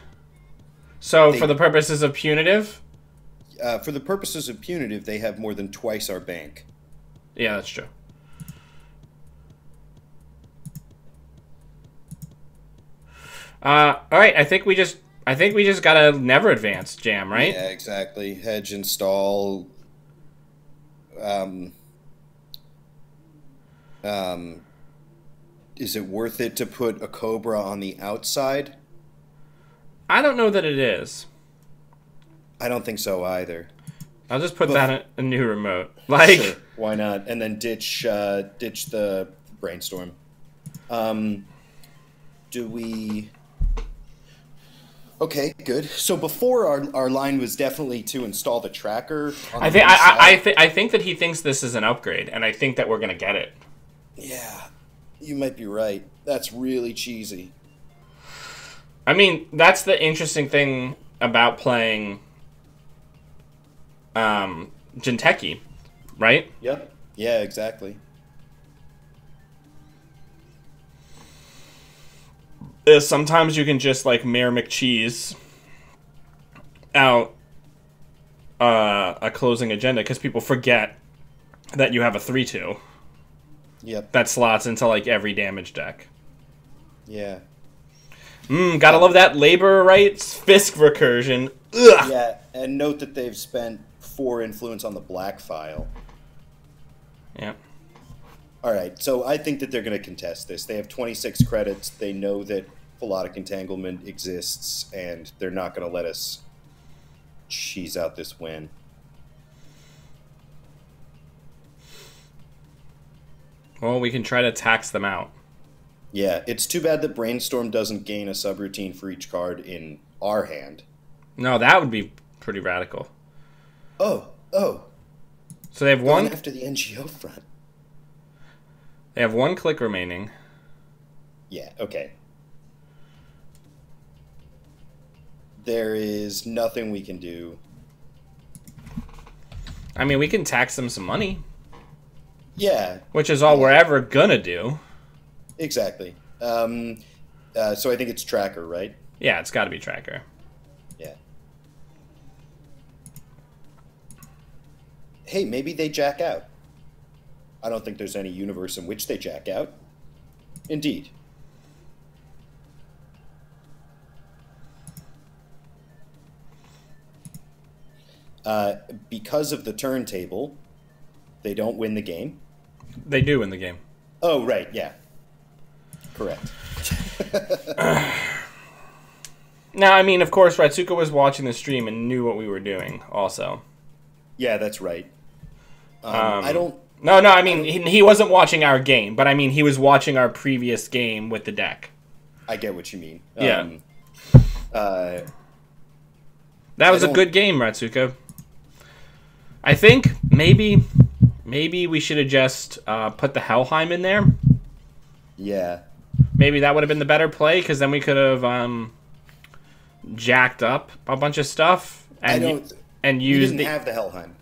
So, for the purposes of punitive? for the purposes of punitive, they have more than twice our bank. Yeah, that's true. All right. I think we just gotta never advance jam, right? Yeah, exactly. Hedge install. Is it worth it to put a Cobra on the outside? I don't know that it is. I don't think so either. I'll just put that in a new remote. Like, sure, why not? And then ditch the Brainstorm. Do we? Okay, good. So before our line was definitely to install the tracker. On I think that he thinks this is an upgrade, and I think that we're gonna get it. Yeah, you might be right. That's really cheesy. I mean, that's the interesting thing about playing Jinteki, right? Yep. Yeah, exactly. Is sometimes you can just like Mayor McCheese out a closing agenda because people forget that you have a 3/2. Yep. That slots into like every damage deck. Yeah. Gotta love that labor rights Fisk recursion. Ugh. Yeah, and note that they've spent 4 influence on the black file. Yeah. All right, so I think that they're going to contest this. They have 26 credits. They know that Philotic Entanglement exists, and they're not going to let us cheese out this win. Well, we can try to tax them out. Yeah, it's too bad that Brainstorm doesn't gain a subroutine for each card in our hand. No, that would be pretty radical. Oh. So they have one after the NGO front. They have 1 click remaining. Yeah, okay. There is nothing we can do. I mean, we can tax them some money. Yeah. Which is all we're ever gonna do. Exactly. So I think it's tracker, right? Yeah, it's got to be tracker. Yeah. Hey, maybe they jack out. I don't think there's any universe in which they jack out. Indeed. Because of the turntable, they don't win the game. They do win the game. Oh, right, yeah. Correct. Now, I mean, of course, Ratsuka was watching the stream and knew what we were doing also. Yeah, that's right. I don't... No, I mean, he wasn't watching our game, but I mean, he was watching our previous game with the deck. I get what you mean. Yeah. That was a good game, Ratsuka. I think maybe we should have just put the Helheim in there. Yeah. Maybe that would have been the better play, because then we could have jacked up a bunch of stuff and used. We didn't have the Helheim.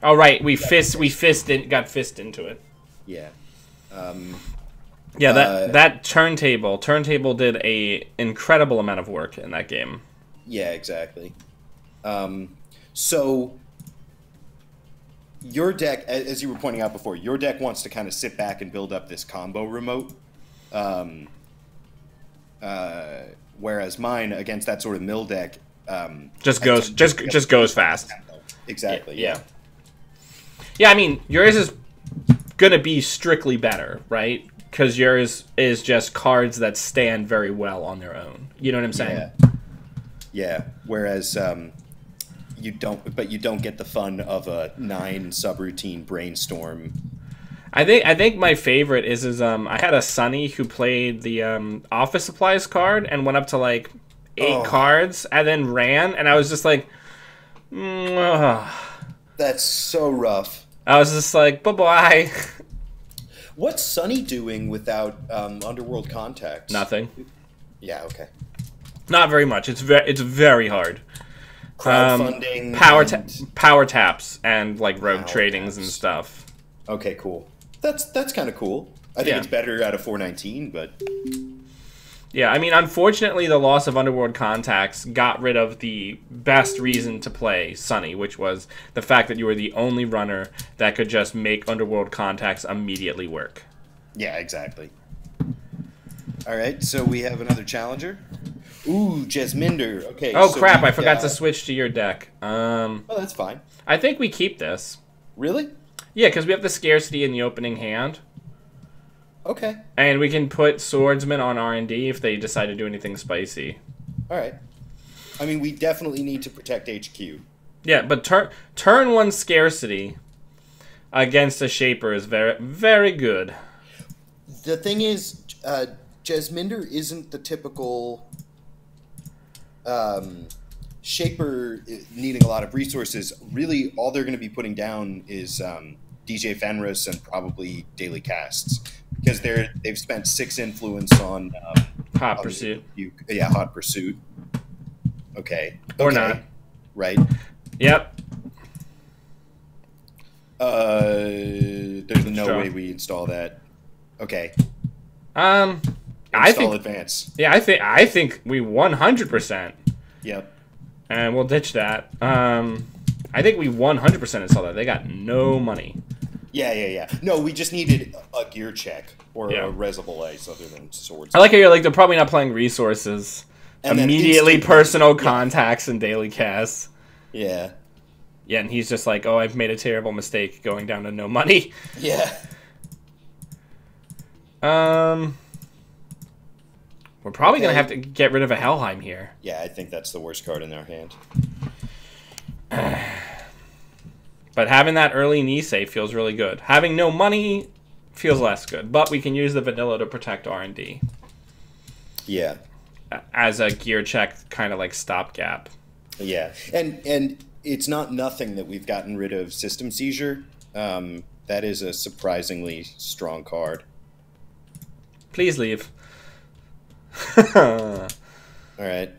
Oh right, we got fist into it. Yeah. Yeah, that turntable did a incredible amount of work in that game. Yeah, exactly. So your deck, as you were pointing out before, your deck wants to kind of sit back and build up this combo remote. Whereas mine, against that sort of mill deck, just goes fast. Exactly. Yeah. Yeah, I mean, yours is gonna be strictly better, right? Because yours is just cards that stand very well on their own. You know what I'm saying? Yeah. Whereas you don't get the fun of a 9 subroutine Brainstorm. I think my favorite is I had a Sonny who played the office supplies card and went up to like 8 cards and then ran, and I was just like, that's so rough. I was just like, bye-bye. What's Sonny doing without Underworld Contacts? Nothing. Yeah, okay. Not very much. It's very hard. Crowdfunding, power taps, and like rogue tradings and stuff. Okay, cool. That's kind of cool. I think it's better out of 419, but Yeah, I mean, unfortunately, the loss of Underworld Contacts got rid of the best reason to play Sunny, which was the fact that you were the only runner that could just make Underworld Contacts immediately work. Yeah, exactly. All right, so we have another challenger. Ooh, Jasminder. Okay. Oh, so crap, I forgot to switch to your deck. Oh, that's fine. I think we keep this. Really? Yeah, because we have the scarcity in the opening hand. Okay. And we can put Swordsman on R&D if they decide to do anything spicy. All right. I mean, we definitely need to protect HQ. Yeah, but turn 1 scarcity against a Shaper is very, very good. The thing is, Jasminder isn't the typical Shaper needing a lot of resources. Really, all they're going to be putting down is DJ Fenris and probably daily casts. Because they've spent 6 influence on Hot Pursuit. Hot Pursuit. Okay. Or not. Right. Yep. There's no way we install that. Okay. I think advance. Yeah, I think we 100%. Yep. And we'll ditch that. I think we 100% install that. They got no money. Yeah. No, we just needed a gear check or a Resable Ace other than swords. I like how you're like, they're probably not playing resources. And immediately personal contacts and daily casts. Yeah. Yeah, and he's just like, oh, I've made a terrible mistake going down to no money. Yeah. We're probably going to have to get rid of a Helheim here. Yeah, I think that's the worst card in our hand. But having that early Nisei feels really good. Having no money feels less good. But we can use the vanilla to protect R&D. Yeah. As a gear check, kind of like stopgap. Yeah. And it's not nothing that we've gotten rid of System Seizure. That is a surprisingly strong card. Please leave. All right.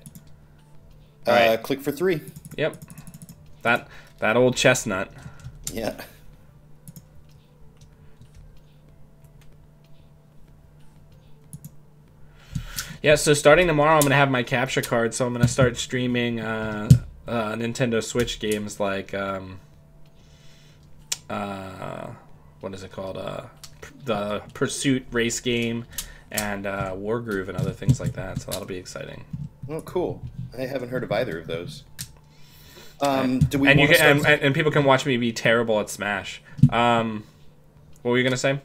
Click for 3. Yep. That old chestnut. Yeah. Yeah, so starting tomorrow, I'm going to have my capture card, so I'm going to start streaming Nintendo Switch games like, what is it called? The Pursuit race game and Wargroove and other things like that, so that'll be exciting. Oh, cool. I haven't heard of either of those. Do we and people can watch me be terrible at Smash. What were you going to say?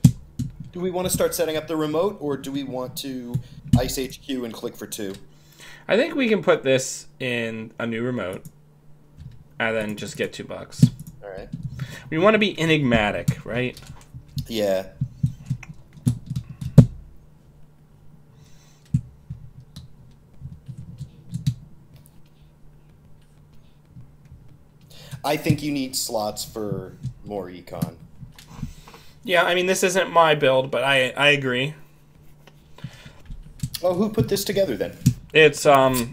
Do we want to start setting up the remote, or do we want to ice HQ and click for 2? I think we can put this in a new remote and then just get $2. All right. We want to be enigmatic, right? Yeah. I think you need slots for more econ. Yeah, I mean, this isn't my build, but I agree. Oh, who put this together then? It's a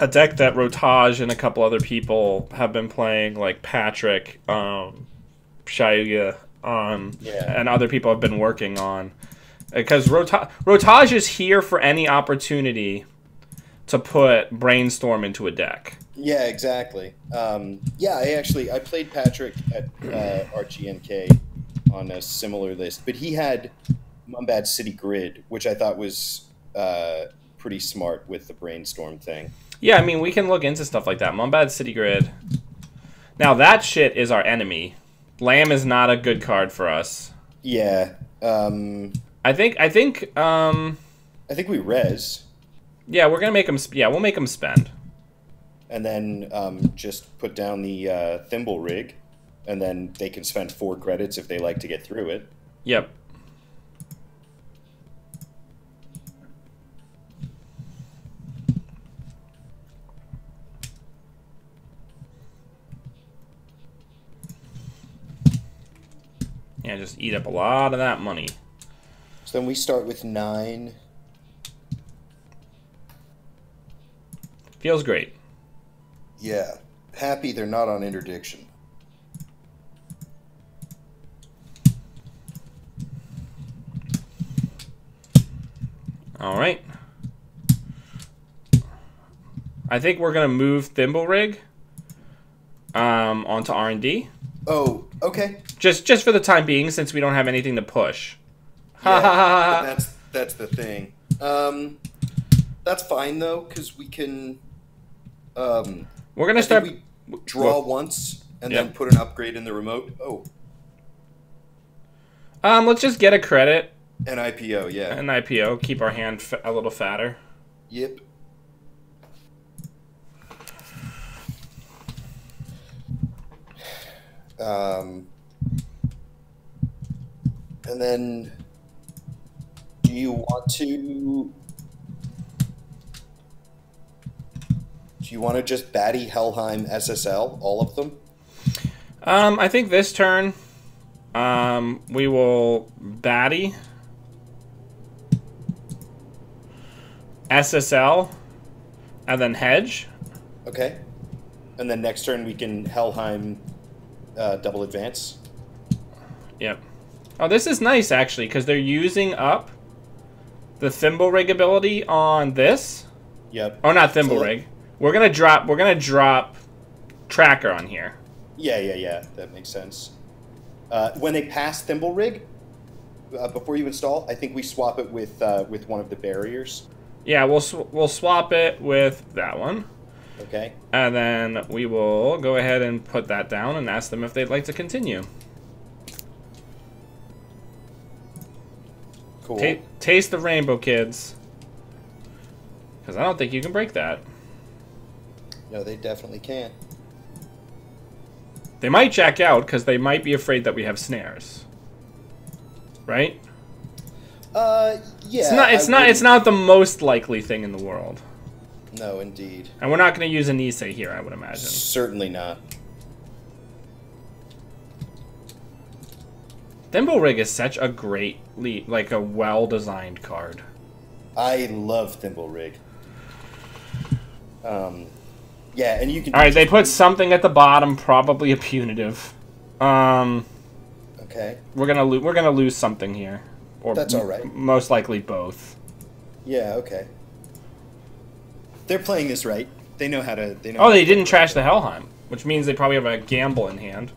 deck that Rotage and a couple other people have been playing, like Patrick, Shayuga, and other people have been working on. Because Rotage is here for any opportunity to put Brainstorm into a deck. Yeah, exactly. Yeah, I played Patrick at RGNK on a similar list, but he had Mumbad City Grid, which I thought was pretty smart with the Brainstorm thing. Yeah, I mean, we can look into stuff like that. Mumbad City Grid. Now, that shit is our enemy. Lamb is not a good card for us. Yeah. I think we res. Yeah, we're gonna make them. Yeah, we'll make them spend. And then just put down the thimble rig, and then they can spend 4 credits if they like to get through it. Yep. Yeah, just eat up a lot of that money. So then we start with 9. Feels great. Yeah. Happy they're not on interdiction. All right. I think we're gonna move Thimble Rig onto R&D. Oh, okay. Just for the time being, since we don't have anything to push. Yeah, that's the thing. That's fine though, because we can. We're gonna start. We draw once and Yep. then put an upgrade in the remote. Oh, let's just get a credit. an IPO, yeah. An IPO. Keep our hand a little fatter. Yep. And then, do you want to? Do you want to just Batty, Helheim, SSL, all of them? I think this turn, we will Batty, SSL, and then Hedge. Okay. And then next turn we can Helheim, double advance. Yep. Oh, this is nice actually, because they're using up the Thimble Rig ability on this. Yep. Oh, not Thimble Rig. We're gonna drop Tracker on here. Yeah. That makes sense. When they pass Thimble Rig, before you install, I think we swap it with one of the barriers. Yeah, we'll swap it with that one. Okay. And then we will go ahead and put that down and ask them if they'd like to continue. Cool. Taste the rainbow, kids. Because I don't think you can break that. No, they definitely can. They might jack out because they might be afraid that we have snares. Right? Yeah. It's not the most likely thing in the world. No, indeed. And we're not going to use an Issei here, I would imagine. Certainly not. Thimble Rig is such a great, like a well-designed card. I love Thimble Rig. Yeah, and you can. All right, they put something at the bottom, probably a punitive. Okay. We're gonna lose something here, or that's all right. Most likely both. Yeah. Okay. They're playing this right. They know how to. Oh, they didn't trash the Helheim, which means they probably have a gamble in hand.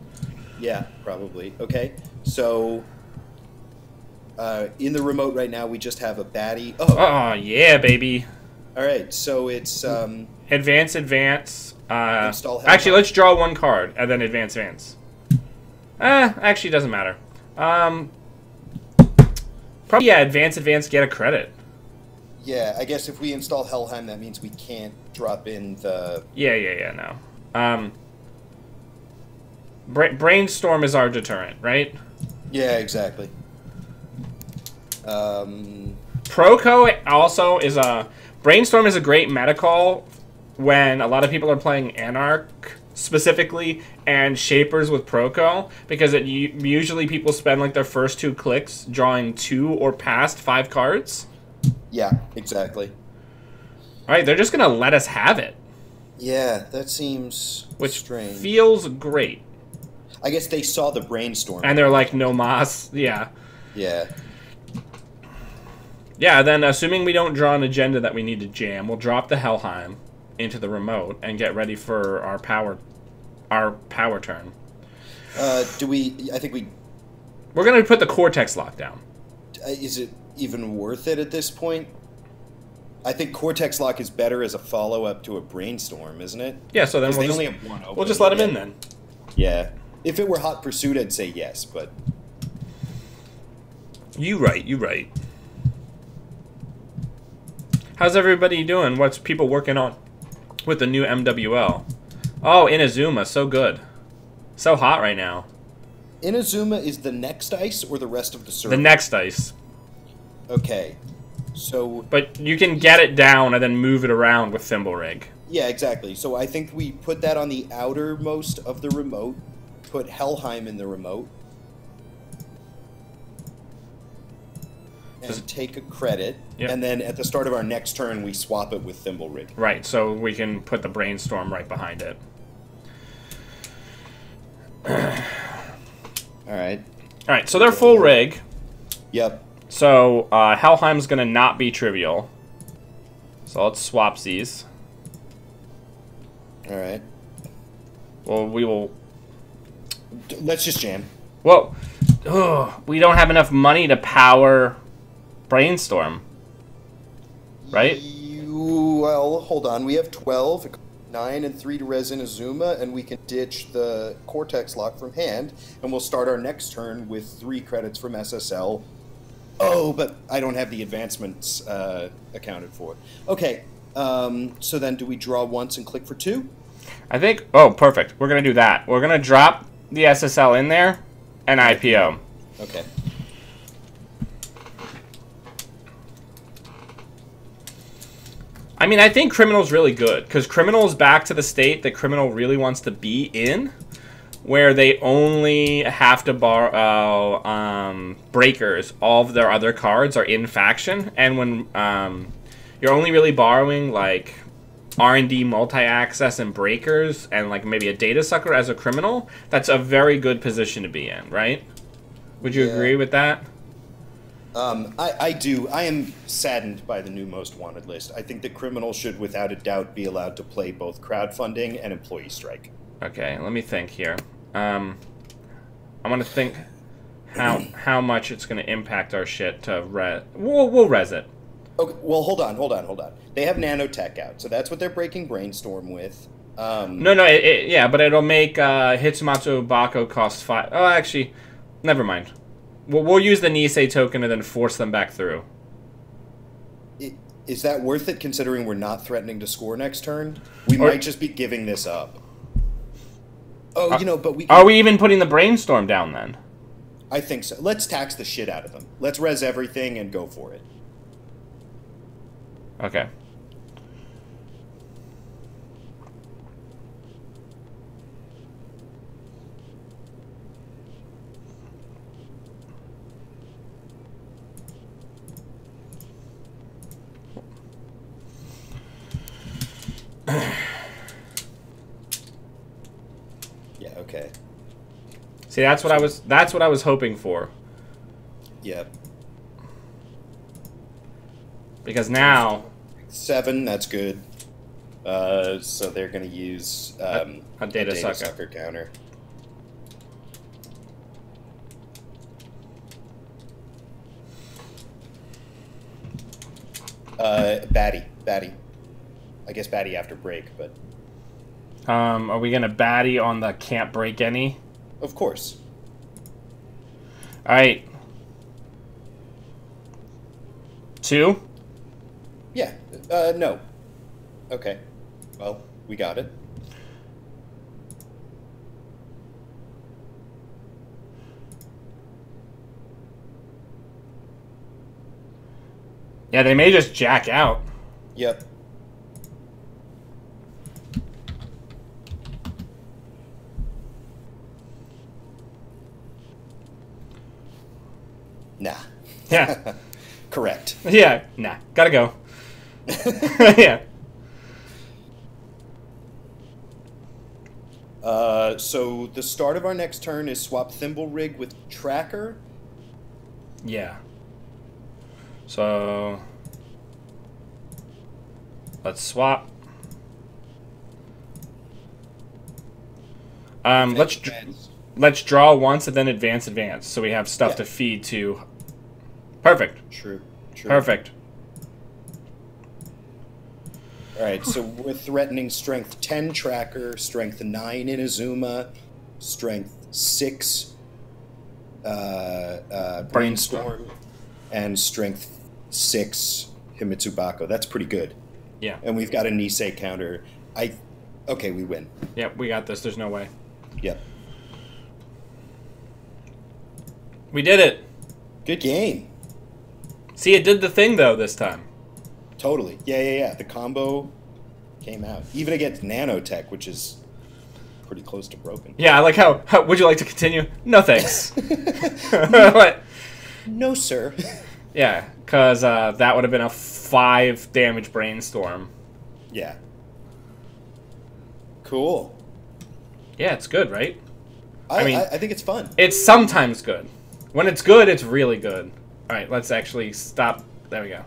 Yeah, probably. Okay, so in the remote right now, we just have a Batty. Oh yeah, baby. All right, so it's advance. install Helheim. Actually, let's draw one card and then advance. Actually, doesn't matter. Probably yeah, advance, get a credit. Yeah, I guess if we install Helheim, that means we can't drop in the. Yeah, no. Brainstorm is our deterrent, right? Yeah, exactly. Proco also is a... Brainstorm is a great meta call when a lot of people are playing Anarch specifically and Shapers with Proco, because usually people spend like their first 2 clicks drawing 2 or past 5 cards. Yeah, exactly. Alright, they're just going to let us have it. Yeah, that seems strange. Feels great. I guess they saw the Brainstorm. And they're like, no mas. Yeah. Yeah. Yeah, then assuming we don't draw an agenda that we need to jam, we'll drop the Helheim into the remote and get ready for our power turn. I think we're going to put the Cortex lock down. Is it even worth it at this point? I think Cortex Lock is better as a follow-up to a Brainstorm, isn't it? Yeah, so then only have one open. We'll just let him in then. Yeah. If it were Hot Pursuit, I'd say yes, but... You right. How's everybody doing? What's people working on with the new MWL? Oh, Inazuma, so good. So hot right now. Inazuma is the next ice or the rest of the server? The next ice. Okay. So... But you can get it down and then move it around with Thimble Rig. Yeah, exactly. So I think we put that on the outermost of the remote, put Helheim in the remote, and take a credit, and then at the start of our next turn, we swap it with Thimble Rig. Right, so we can put the Brainstorm right behind it. Alright. Alright, so they're full rig. Yep. So, Helheim's gonna not be trivial. So let's swap these. Alright. Well, we will... Let's just jam. Whoa. Ugh, we don't have enough money to power Brainstorm. Right? Well, hold on. We have 12, 9 and 3 to res Azuma, and we can ditch the Cortex lock from hand, and we'll start our next turn with 3 credits from SSL. Oh, but I don't have the advancements accounted for. Okay, so then do we draw once and click for 2? I think... Oh, perfect. We're going to do that. We're going to drop the SSL in there and IPO. Okay. I mean, I think Criminal's really good, because Criminal's back to the state that Criminal really wants to be in, where they only have to borrow Breakers. All of their other cards are in faction, and when you're only really borrowing, like, R&D multi-access and Breakers, and, like, maybe a Data Sucker as a Criminal, that's a very good position to be in, right? Would you agree with that? I do. I am saddened by the new Most Wanted list. I think that Criminal should, without a doubt, be allowed to play both crowdfunding and employee strike. Okay, let me think here. I want to think how much it's going to impact our shit to res. We'll res it. Okay, well, hold on. They have nanotech out, so that's what they're breaking Brainstorm with. No, yeah, but it'll make Hitsumatsu Bako cost 5. Oh, actually, never mind. We'll use the Nisei token and then force them back through. Is that worth it, considering we're not threatening to score next turn? We might just be giving this up. Oh, but we... Are we even putting the Brainstorm down, then? I think so. Let's tax the shit out of them. Let's res everything and go for it. Okay. Yeah, okay. See, that's what I was hoping for. Yep. Because now 7, that's good. So they're going to use a data sucker counter. Batty. I guess Batty after break, but... Are we going to Batty on the can't break any? Of course. Alright. 2? Yeah. No. Okay. Well, we got it. Yeah, they may just jack out. Yep. Nah. Yeah. Correct. Yeah, nah. Gotta go. Yeah. So the start of our next turn is swap Thimble Rig with Tracker. Yeah. So let's swap. Let's draw once and then advance. So we have stuff to feed to. Perfect. True. Perfect. All right, so we're threatening Strength 10 Tracker, Strength 9 in Azuma, Strength 6 Brainstorm, and Strength 6 Himitsu Bako. That's pretty good. Yeah. And we've got a Nisei counter. Okay, we win. Yep, we got this. There's no way. Yep. We did it. Good game. See, it did the thing, though, this time. Totally. Yeah. The combo came out. Even against Nanotech, which is pretty close to broken. Yeah, I like how would you like to continue? No, thanks. What? No, sir. Yeah, because that would have been a 5 damage Brainstorm. Yeah. Cool. Yeah, it's good, right? I mean, I think it's fun. It's sometimes good. When it's good, it's really good. Alright, let's actually stop. There we go.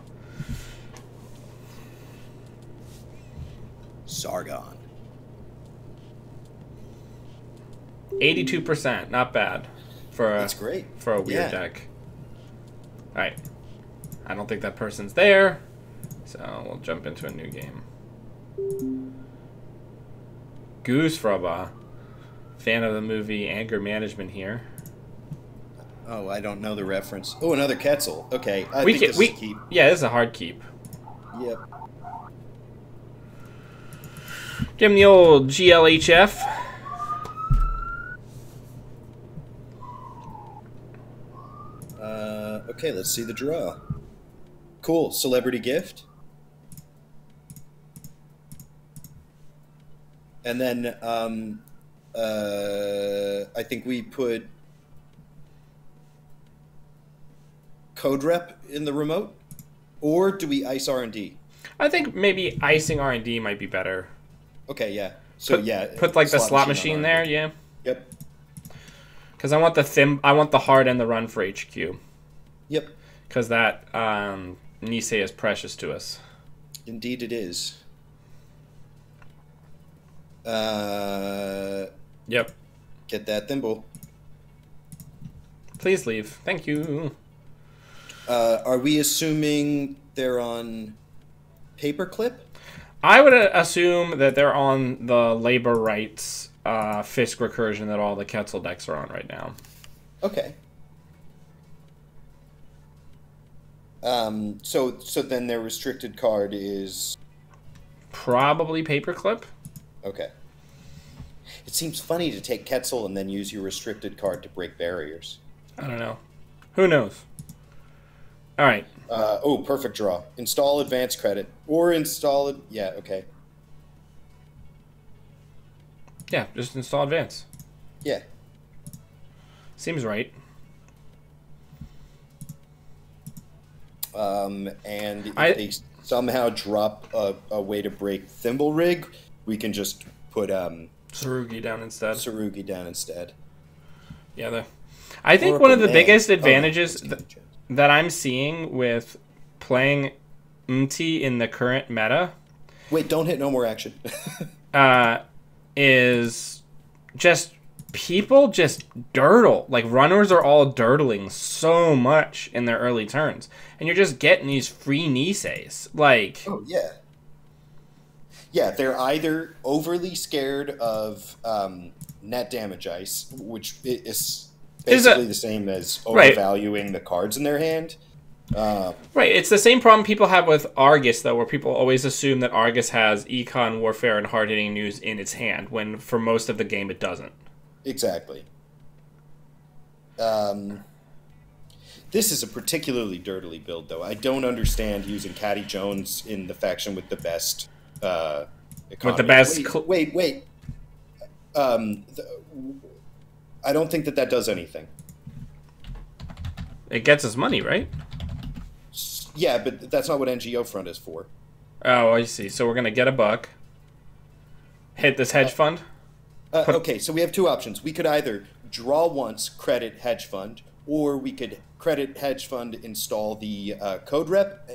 Sargon. 82%, not bad for That's great. For a weird deck. Alright. I don't think that person's there, so we'll jump into a new game. Goose Frobba. Fan of the movie Anger Management here. Oh, I don't know the reference. Oh, another Quetzal. Okay, I think this is a keep. Yeah, this is a hard keep. Yep. Give him the old GLHF. Okay, let's see the draw. Cool. Celebrity gift. And then I think we put code rep in the remote, or do we ice R&D? I think maybe icing R&D might be better. Okay, yeah. So put like the slot machine there, yeah. Yep. Because I want the hard and the run for HQ. Yep. Because that Nisei is precious to us. Indeed, it is. Yep. Get that thimble. Please leave. Thank you. Are we assuming they're on paperclip? I would assume that they're on the labor rights Fisk recursion that all the Quetzal decks are on right now. Okay. So then their restricted card is probably paperclip. Okay. It seems funny to take Quetzal and then use your restricted card to break barriers. I don't know. Who knows? All right. Oh, perfect draw. Install advance credit or install it. Yeah. Okay. Yeah, just install advance. Yeah. Seems right. And if they somehow drop a way to break Thimble Rig, we can just put Tsurugi down instead. Yeah, I think one of the biggest advantages that I'm seeing with playing MemeTI in the current meta. Wait, don't hit no more action. Is just people just dirtle. Like, runners are all dirtling so much in their early turns. And you're just getting these free Niseis. Like... Oh, yeah. Yeah, they're either overly scared of net damage ice, which is basically the same as overvaluing the cards in their hand. Right, it's the same problem people have with Argus, though, where people always assume that Argus has Econ, Warfare, and Hard-Hitting News in its hand, when for most of the game it doesn't. Exactly. This is a particularly dirtily build, though. I don't understand using Caddy Jones in the faction with the best economy. With the best... Wait. I don't think that does anything. It gets us money, right? Yeah, but that's not what NGO Front is for. Oh, I see. So we're going to get a buck. Hit this hedge fund. Okay, so we have two options. We could either draw once, credit hedge fund, or we could credit hedge fund, install the code rep.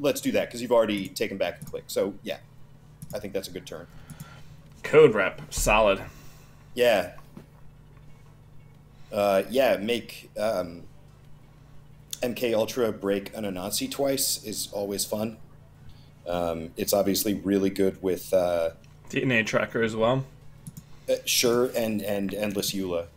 Let's do that, because you've already taken back a click. So, yeah, I think that's a good turn. Code rep. Solid. Yeah. Make MK Ultra break an Anansi twice is always fun. It's obviously really good with... DNA Tracker as well. Sure, and Endless Eula.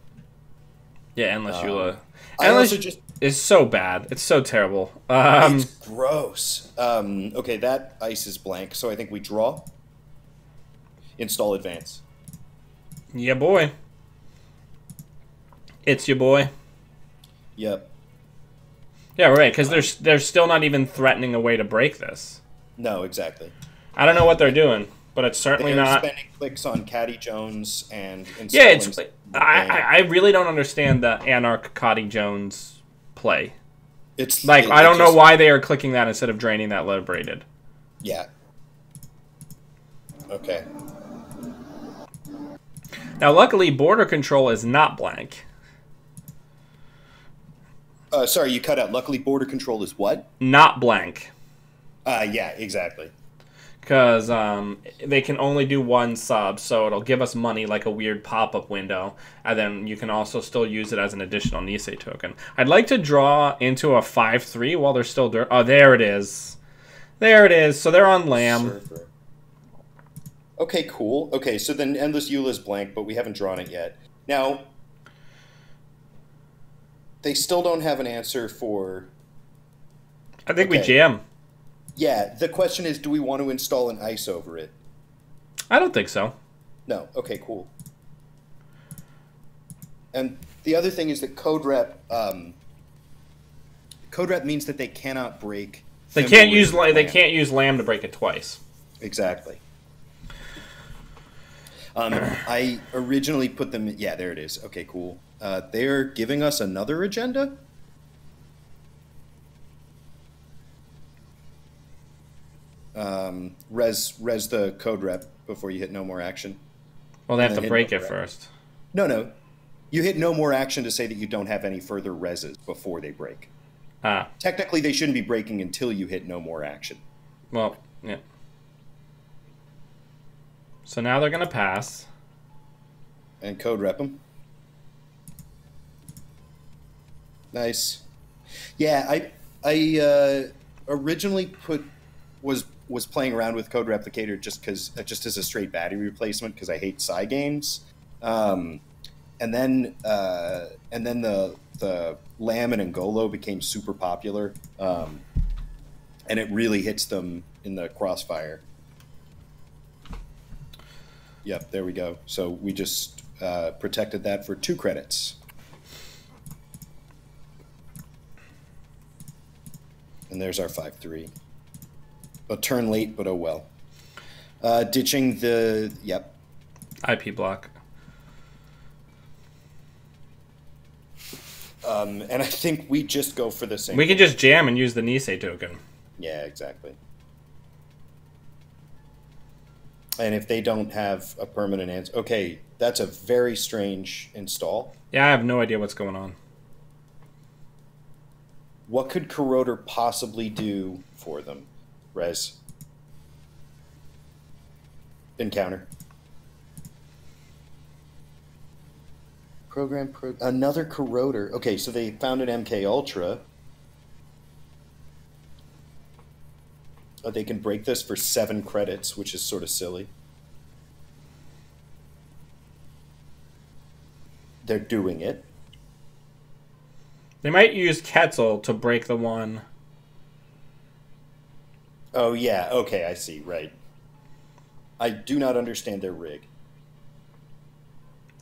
Yeah, Endless Eula. Endless is so bad. It's so terrible. It's gross. Okay, that ice is blank, so I think we draw. Install advance. Yeah, boy. It's your boy. Yep. Yeah, right, because they're still not even threatening a way to break this. No, exactly. I don't know what they're doing, but it's certainly not... spending clicks on Caddy Jones and... Yeah, it's... I really don't understand the Anarch Caddy Jones play. It's like, I don't know why they are clicking that instead of draining that liberated. Yeah. Okay. Now, luckily, border control is not blank. Sorry, you cut out. Luckily, border control is what? Not blank. Yeah, exactly. Because they can only do one sub, so it'll give us money like a weird pop-up window, and then you can also still use it as an additional Nisei token. I'd like to draw into a 5-3 while they're still dirt. Oh, there it is. There it is. So they're on Lamb. Surfer. Okay, cool. Okay, so then Endless Eula is blank, but we haven't drawn it yet. Now, they still don't have an answer for... I think we jam. Yeah, the question is, do we want to install an ice over it? I don't think so. No. Okay, cool. And the other thing is that code rep means that they cannot break. They can't use Lamb to break it twice. Exactly. I originally put them. Yeah, there it is. Okay, cool. They're giving us another agenda. Res the code rep before you hit no more action. Well, they have to break it first. No. You hit no more action to say that you don't have any further reses before they break. Technically, they shouldn't be breaking until you hit no more action. Well, yeah. So now they're going to pass. And code rep them. Nice. Yeah, I originally was playing around with Code Replicator just as a straight battery replacement because I hate Psy games, and then the Lamb and Ngolo became super popular, and it really hits them in the crossfire. Yep, there we go. So we just protected that for 2 credits. And there's our 5-3. A turn late, but oh well. Ditching the... Yep. IP block. And I think we just go for the same... We can just jam and use the Nisei token. Yeah, exactly. And if they don't have a permanent answer... Okay, that's a very strange install. Yeah, I have no idea what's going on. What could Corroder possibly do for them? Res. Encounter. Another Corroder. Okay, so they found an MK Ultra. Oh, they can break this for 7 credits, which is sort of silly. They're doing it. They might use Quetzal to break the one. Oh, yeah. Okay, I see. Right. I do not understand their rig.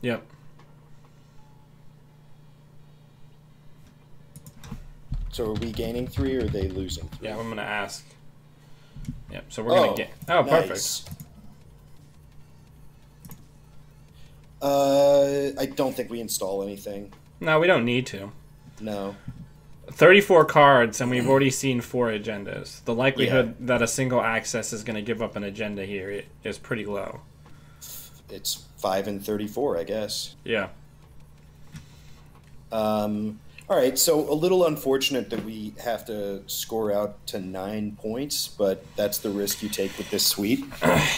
Yep. So are we gaining 3 or are they losing 3? Yeah, I'm going to ask. Yep, so we're going to get... Oh, nice. Perfect. I don't think we install anything. No, we don't need to. No. 34 cards, and we've already seen 4 agendas. The likelihood that a single access is going to give up an agenda here is pretty low. It's 5 and 34, I guess. Yeah. All right, so a little unfortunate that we have to score out to 9 points, but that's the risk you take with this suite.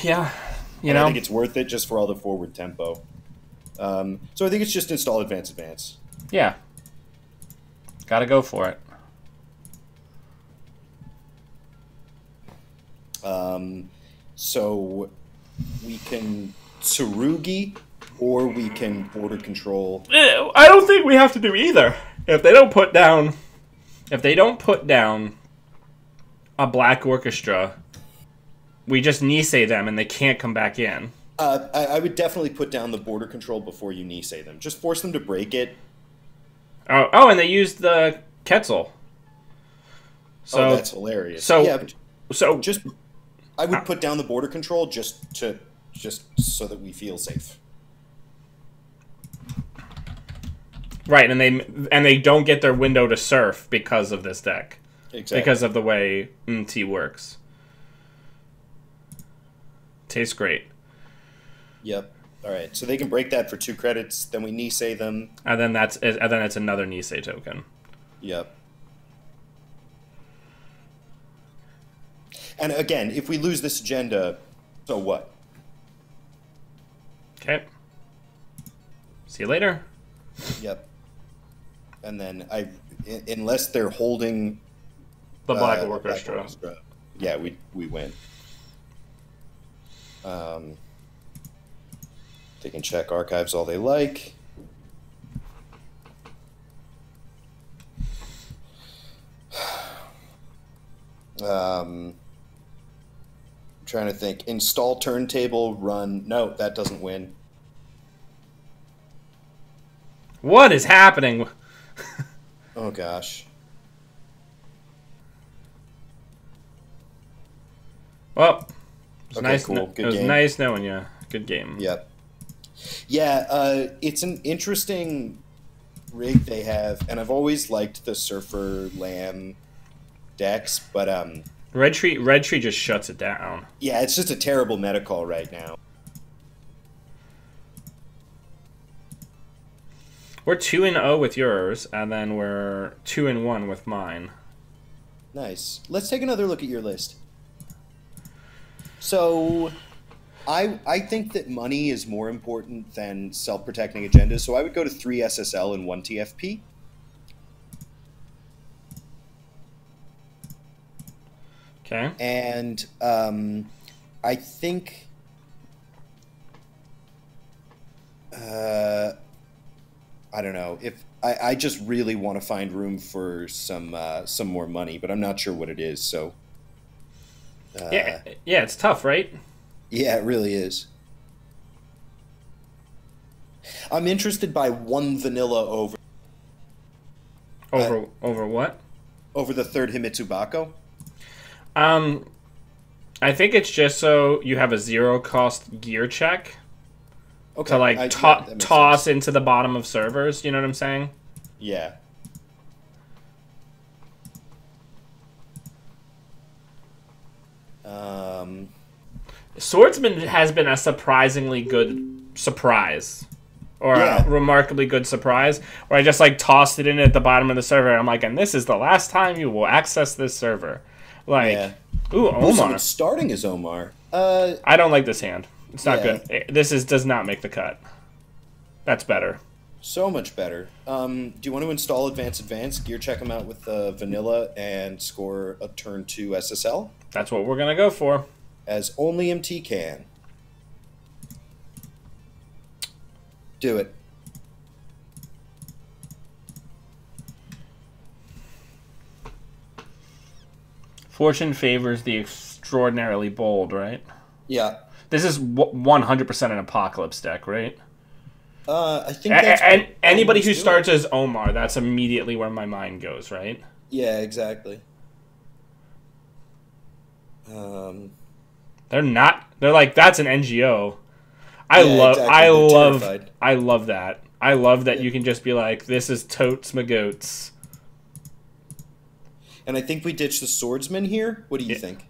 Yeah. I think it's worth it just for all the forward tempo. So I think it's just install advance. Yeah. Gotta go for it. So we can Tsurugi or we can border control. I don't think we have to do either. If they don't put down a black orchestra, we just Nisei them and they can't come back in. I would definitely put down the border control before you Nisei them. Just force them to break it. Oh, and they used the Quetzal. So that's hilarious. So I would put down the border control just so that we feel safe. Right, and they don't get their window to surf because of this deck. Exactly. Because of the way MemeTI works. Tastes great. Yep. All right. So they can break that for 2 credits. Then we Nisei them. And then it's another Nisei token. Yep. And again, if we lose this agenda, so what? Okay. See you later. Yep. And then unless they're holding The Black Orchestra. Yeah, we win. They can check archives all they like. I'm trying to think. Install turntable, run. No, that doesn't win. What is happening? Oh, gosh. Well, it was, Okay, nice, cool. Good it was game. nice knowing you. Good game. Yep. Yeah, it's an interesting rig they have, and I've always liked the Surfer Lamb decks, but Red Tree just shuts it down. yeah, it's just a terrible meta call right now. We're 2-0 with yours, and then we're 2-1 with mine. Nice. Let's take another look at your list. So, I think that money is more important than self-protecting agendas, so I would go to 3 SSL and 1 TFP. Okay. And I think I don't know if I just really want to find room for some more money, but I'm not sure what it is. So Yeah, it's tough, right? yeah, it really is. I'm interested by 1 vanilla Over what? over the 3rd Himitsu Bako. I think it's just so you have a 0-cost gear check Okay, to like that makes toss sense. into the bottom of servers. You know what I'm saying? Yeah. Swordsman has been a surprisingly good surprise. Or Yeah. a remarkably good surprise. Where I just like tossed it in at the bottom of the server. And I'm like, and this is the last time you will access this server. Like, Yeah. ooh, Oh, Omar. someone's starting as Omar. I don't like this hand. It's not Yeah. good. This does not make the cut. That's better. So much better. Do you want to install Advance, gear check them out with vanilla, and score a turn 2 SSL? That's what we're gonna go for. As only MT can. Do it. Fortune favors the extraordinarily bold, right? Yeah. This is 100% an Apocalypse deck, right? I think that's And anybody who almost starts as Omar, that's immediately where my mind goes, right? Yeah, exactly. They're not. They're like, that's an NGO. Yeah, exactly. They're terrified. I love that. I love that you can just be like, this is totes my goats. And I think we ditched the Swordsman here. What do you think?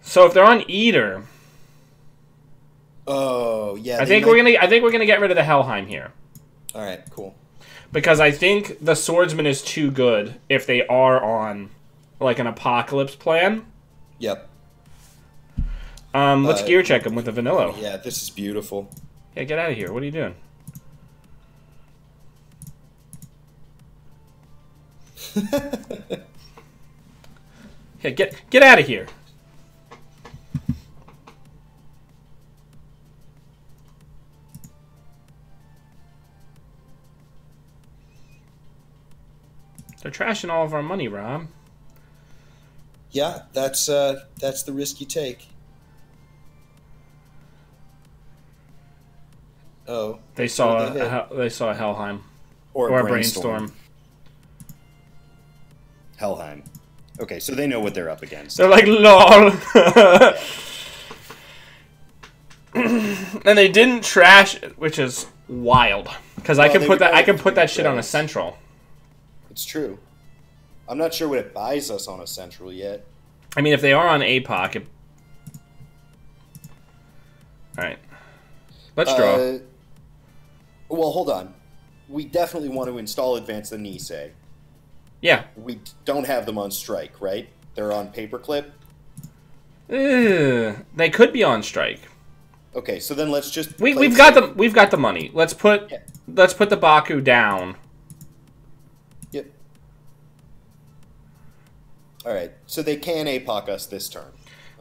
So if they're on Eater, Oh, yeah. I think we're gonna get rid of the Helheim here. All right, cool. Because I think the Swordsman is too good if they are on like an Apocalypse plan. Yep. Let's gear check them with the Vanilla. Yeah, this is beautiful. Yeah, get out of here. What are you doing? Yeah, get out of here. They're trashing all of our money, Rob. Yeah, that's the risk you take. Oh, They saw a Helheim or a Brainstorm. Helheim. Okay, so they know what they're up against. They're like, lol. And they didn't trash, which is wild. Because I can put that shit on a central. It's true. I'm not sure what it buys us on a central yet. I mean, if they are on APOC, alright. Let's draw. Well, hold on. We definitely want to install Advance the Nisei. Yeah. We don't have them on strike, right? They're on paperclip. They could be on strike. Okay, so then let's just. We've got the money. Let's put the Baku down. Yep. All right, so they can APOC us this turn.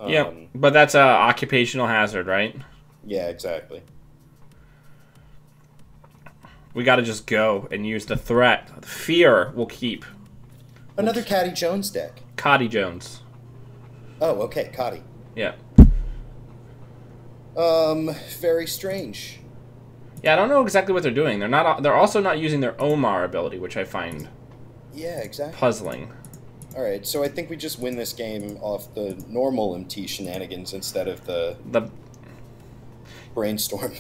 Yeah, but that's a occupational hazard, right? Yeah, exactly. We got to just go and use the threat. Fear will keep. Another Caddy Jones deck. Cotty Jones. Oh, okay, Cotty. Yeah. Very strange. Yeah, I don't know exactly what they're doing. They're also not using their Omar ability, which I find puzzling. All right, so I think we just win this game off the normal MT shenanigans instead of the Brainstorm.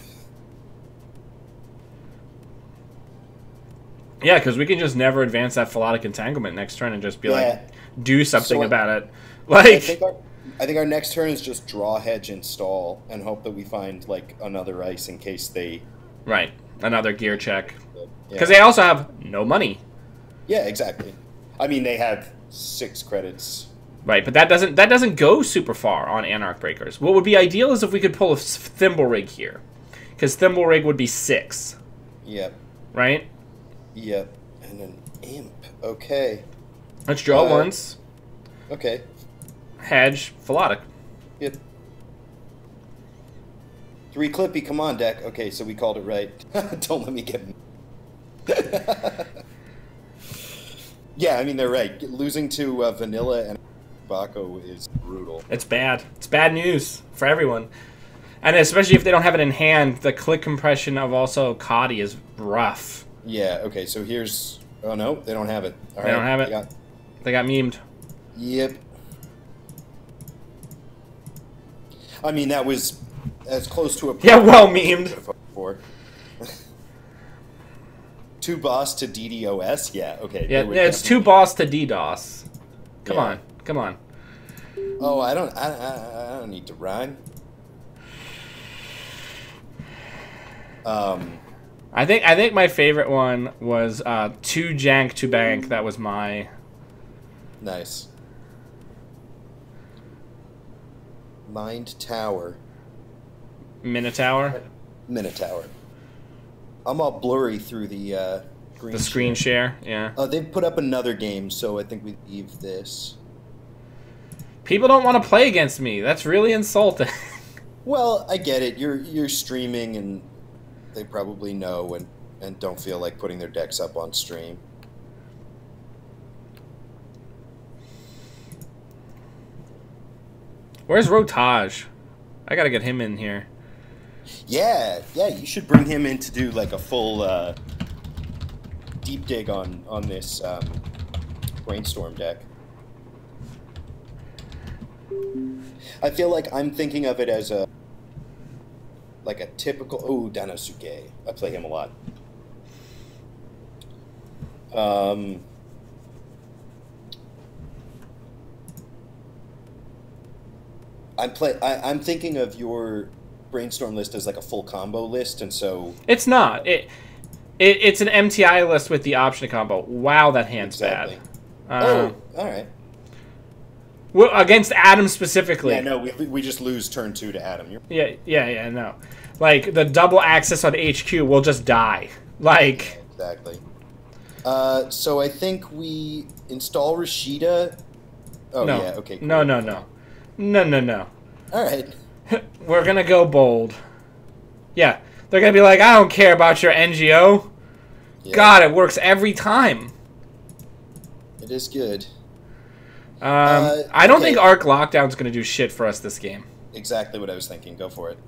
Yeah, because we can just never advance that Philotic Entanglement next turn and just be like, do something about it. Like, I think our next turn is just draw, hedge, install, and hope that we find like another ice in case they. Right, another gear check. Because they also have no money. Yeah, exactly. I mean, they have 6 credits. Right, but that doesn't go super far on Anarch Breakers. What would be ideal is if we could pull a Thimble Rig here, because Thimble Rig would be 6. Yep. Right. Yep, and an imp. Okay. Let's draw once. Okay. Hedge, Philotic. Yep. 3 Clippy, come on, deck. Okay, so we called it right. Don't let me get... Yeah, I mean, they're right. Losing to Vanilla and Baco is brutal. It's bad. It's bad news for everyone. And especially if they don't have it in hand, the click compression of also Cotty is rough. Yeah, okay, so here's... Oh, no, they don't have it. All they don't have it. They got memed. Yep. I mean, that was as close to a... Yeah, well memed. 2 boss to DDoS? Yeah, okay. Yeah, it's 2 boss to DDoS. Come on. Oh, I don't need to rhyme. I think my favorite one was 2 jank to bank. That was my... Nice. Mind Tower. Minotaur? Minotaur. I'm all blurry through the screen share. Yeah. They've put up another game, so I think we leave this. People don't want to play against me. That's really insulting. Well, I get it. You're streaming, and they probably know and don't feel like putting their decks up on stream. Where's Rotage? I gotta get him in here. Yeah, you should bring him in to do like a full deep dig on this Brainstorm deck. I feel like I'm thinking of it as a typical... Oh, Danosuke. I play him a lot. I'm thinking of your Brainstorm list as like a full combo list, and so... It's not. It's an MemeTI list with the option to combo. Wow, that hand's bad. Oh, alright. Well, against Adam specifically. Yeah, no, we just lose turn 2 to Adam. Yeah, no. Like, the double access on HQ will just die. Like... Exactly. So I think we install Rashida... Oh, no. Yeah, okay, cool. No. Alright. We're gonna go bold. Yeah, they're gonna be like, I don't care about your NGO. Yeah. God, it works every time. It is good. I don't think Arc Lockdown's gonna do shit for us this game. Exactly what I was thinking. Go for it.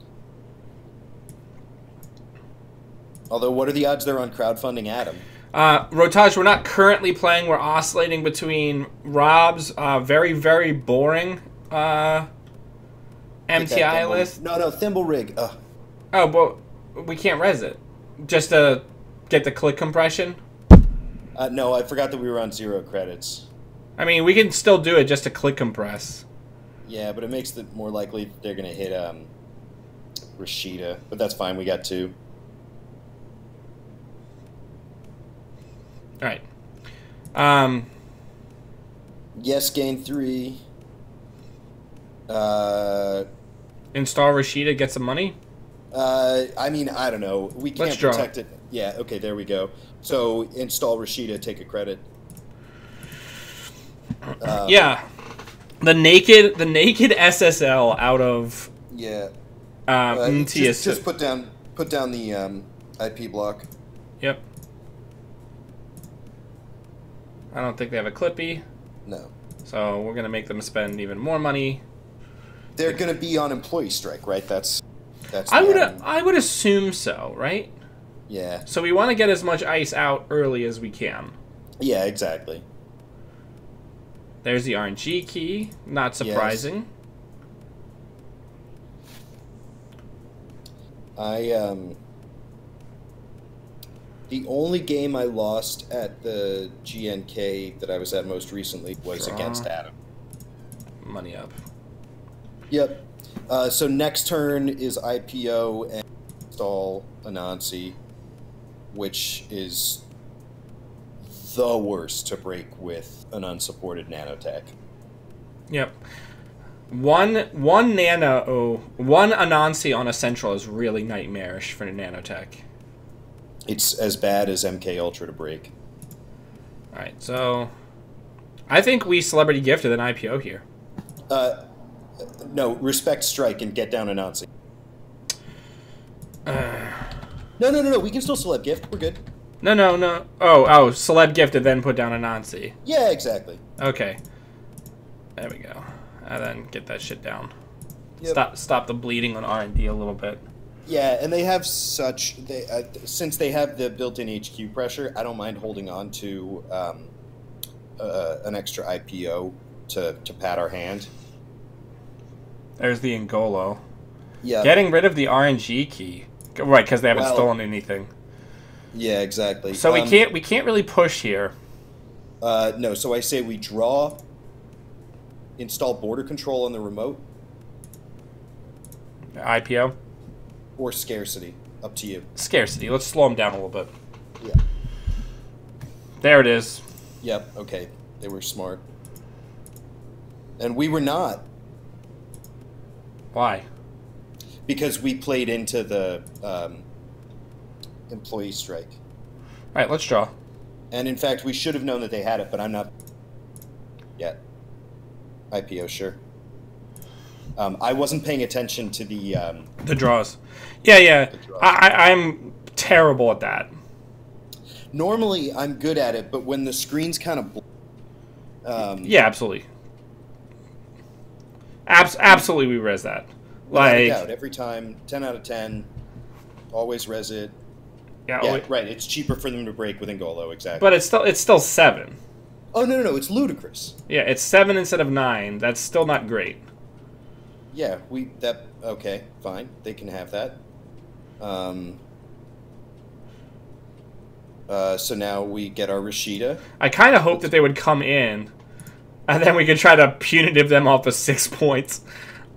Although, what are the odds they're on crowdfunding Adam? Rotage, we're not currently playing. We're oscillating between Rob's very, very boring MemeTI list. No, Thimble Rig. Ugh. Oh, but we can't res it. Just to get the click compression? No, I forgot that we were on 0 credits. I mean, we can still do it just to click compress. Yeah, but it makes it more likely they're going to hit Rashida. But that's fine, we got 2. Alright. Yes, gain 3. Uh, Install Rashida, get some money. I mean, I don't know. We can't Let's draw. protect it. Yeah, okay, there we go. So install Rashida, take a credit. Yeah, the naked SSL out of Yeah. MemeTI. Just put down the IP block. Yep. I don't think they have a Clippy, No. so we're gonna make them spend even more money. They're gonna be on employee strike, right? That's. I would assume so, right? Yeah. So we want to get as much ice out early as we can. Yeah, exactly. There's the RNG key. Not surprising. Yes. The only game I lost at the GNK that I was at most recently was against Adam. Money up. Yep. So next turn is IPO and install Anansi, which is the worst to break with an unsupported nanotech. Yep. One Anansi on a central is really nightmarish for nanotech. It's as bad as MK Ultra to break. Alright, so I think we celebrity gifted an IPO here. No, respect strike and get down Anansi. No. We can still celeb gift. We're good. No. Oh, celeb gifted, then put down Anansi. Yeah, exactly. Okay. There we go. And then get that shit down. Yep. Stop the bleeding on R&D a little bit. Yeah, and they have since they have the built-in HQ pressure, I don't mind holding on to an extra IPO to pad our hand. There's the Ngolo. Yeah. Getting rid of the RNG key. Right, because they haven't stolen anything. Yeah, exactly. So we can't really push here. No, so I say we draw, install border control on the remote. IPO? Or scarcity. Up to you. Scarcity. Let's slow them down a little bit. Yeah. There it is. Yep, okay. They were smart. And we were not. Why? Because we played into the employee strike. Alright, let's draw. And in fact, we should have known that they had it, but I'm not yet. IPO, sure. I wasn't paying attention to the draws. Yeah. The draws. I'm terrible at that. Normally, I'm good at it, but when the screen's kind of... yeah, absolutely. Absolutely, we res that. Like, out every time, 10 out of 10. Always res it. Yeah, right. It's cheaper for them to break with Ngolo, exactly. But it's still 7. Oh no! It's ludicrous. Yeah, it's 7 instead of 9. That's still not great. Yeah, okay, fine. They can have that. So now we get our Rashida. I kind of hope that they would come in, and then we could try to punitive them off of 6 points.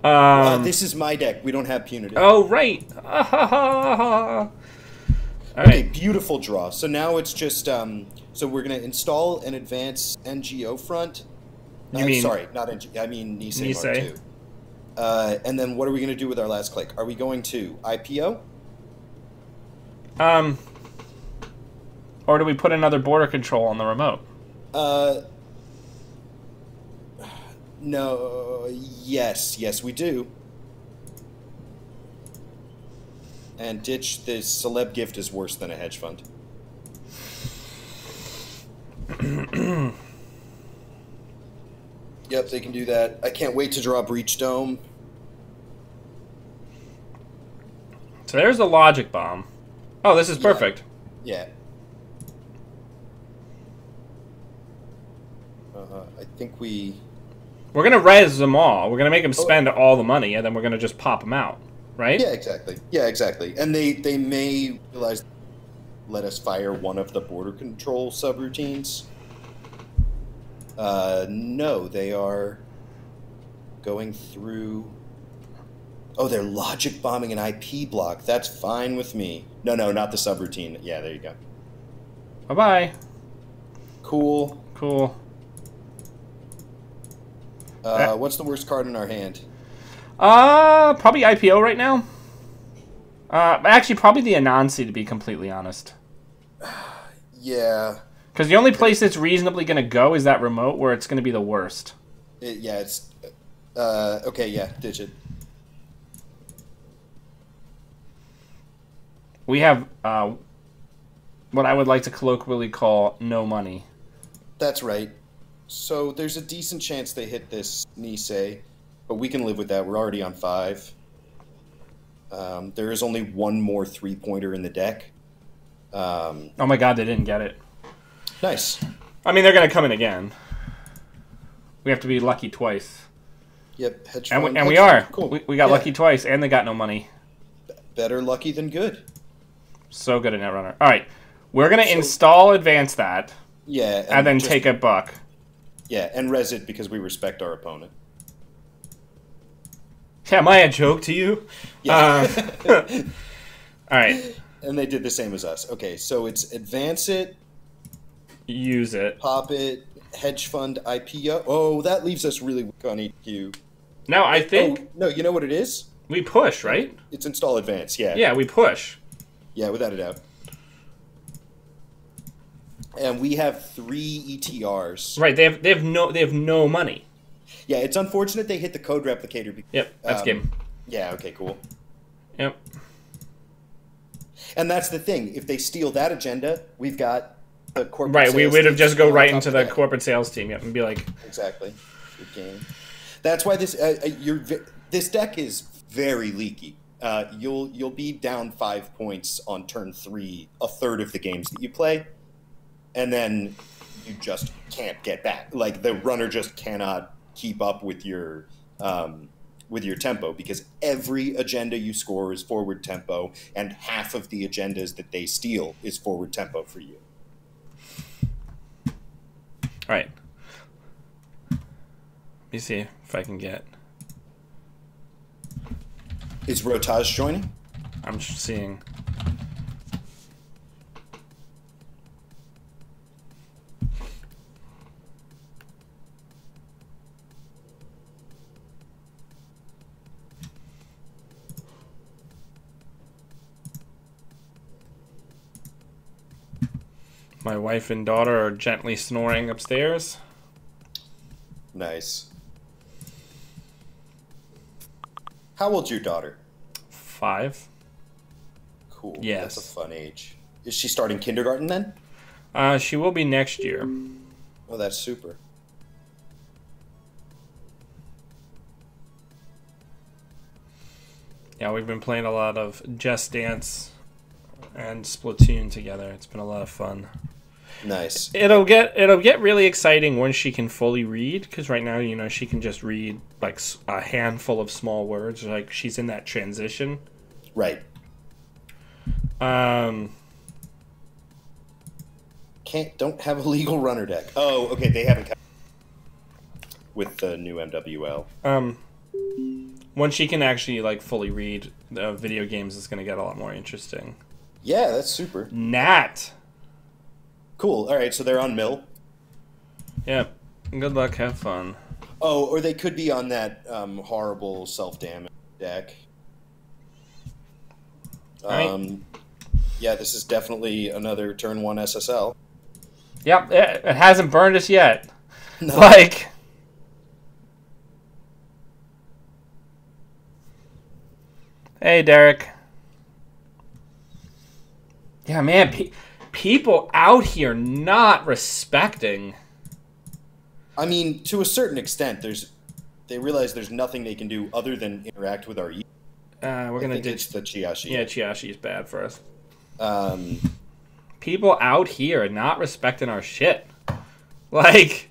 This is my deck. We don't have punitive. Oh, right. All Okay, right. beautiful draw. So now it's just, so we're going to install an advanced NGO front. Sorry, not NGO. I mean Nisei Mark II. And then what are we going to do with our last click? Are we going to IPO? Or do we put another border control on the remote? No. Yes, we do. And ditch the celeb gift is worse than a hedge fund. Yep, they can do that. I can't wait to draw Breach Dome. So there's the logic bomb. Oh, this is perfect. Yeah. I think we're going to res them all. We're going to make them spend all the money, and then we're going to just pop them out, right? Yeah, exactly. And they may realize let us fire one of the border control subroutines. No, they are going through... Oh, they're logic bombing an IP block. That's fine with me. No, not the subroutine. Yeah, there you go. Bye-bye. Cool. What's the worst card in our hand? Probably IPO right now. Actually, probably the Anansi, to be completely honest. Yeah. Because the only place it's reasonably going to go is that remote, where it's going to be the worst. Yeah, it's... okay, yeah, digit. We have what I would like to colloquially call no money. That's right. So there's a decent chance they hit this Nisei, but we can live with that. We're already on 5. There is only one more 3-pointer in the deck. Oh my god, they didn't get it. Nice. I mean, they're going to come in again. We have to be lucky twice. Yep, hedge And fund. we are. Cool. We got lucky twice, and they got no money. Better lucky than good. So good at Netrunner. All right, we're going to install Advance that. Yeah. And then take a buck. Yeah, and res it because we respect our opponent. Yeah, am I a joke to you? Yeah. All right. And they did the same as us. Okay, so it's advance it, use it, pop it, hedge fund IPO. Oh, that leaves us really weak on EQ. No, I think... Oh, no, you know what it is? We push, right? It's install advance, yeah. Yeah, we push. Yeah, without a doubt. And we have 3 ETRs. Right, they have no money. Yeah, it's unfortunate they hit the code replicator. Yep, that's game. Yeah, okay, cool. Yep. And that's the thing. If they steal that agenda, we've got the corporate Right, we sales would have team just go on right top into of the that. corporate sales team, yep, and be like... Exactly. Good game. That's why this this deck is very leaky. You'll be down 5 points on turn 3, a third of the games that you play, and then you just can't get back. Like the runner just cannot keep up with your tempo because every agenda you score is forward tempo, and half of the agendas that they steal is forward tempo for you. All right. Let me see if I can get... Is Rotage joining? I'm seeing... My wife and daughter are gently snoring upstairs. Nice. How old's your daughter? 5. Cool. Yes. That's a fun age. Is she starting kindergarten then? She will be next year. Oh, that's super. Yeah, we've been playing a lot of Just Dance and Splatoon together. It's been a lot of fun. Nice. It'll get really exciting when she can fully read, because right now, you know, she can just read like a handful of small words. Like she's in that transition. Right. Don't have a legal runner deck. Oh, okay. They haven't come with the new MWL. When she can actually like fully read the video games, is going to get a lot more interesting. Yeah, that's super. Nat. Cool. All right, so they're on mill. Yep. Good luck. Have fun. Oh, or they could be on that horrible self-damage deck. Right. Yeah, this is definitely another turn 1 SSL. Yep. It hasn't burned us yet. No. Like. Hey, Derek. Yeah, man. People out here not respecting. I mean, to a certain extent, they realize there's nothing they can do other than interact with our. We're gonna ditch the Chiashi. Yeah, Chiashi is bad for us. Um, People out here not respecting our shit. Like.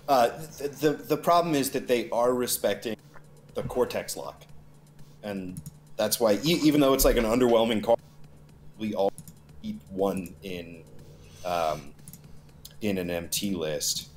the problem is that they are respecting the Cortex lock, and that's why even though it's like an underwhelming card, we all keep one in an MT list.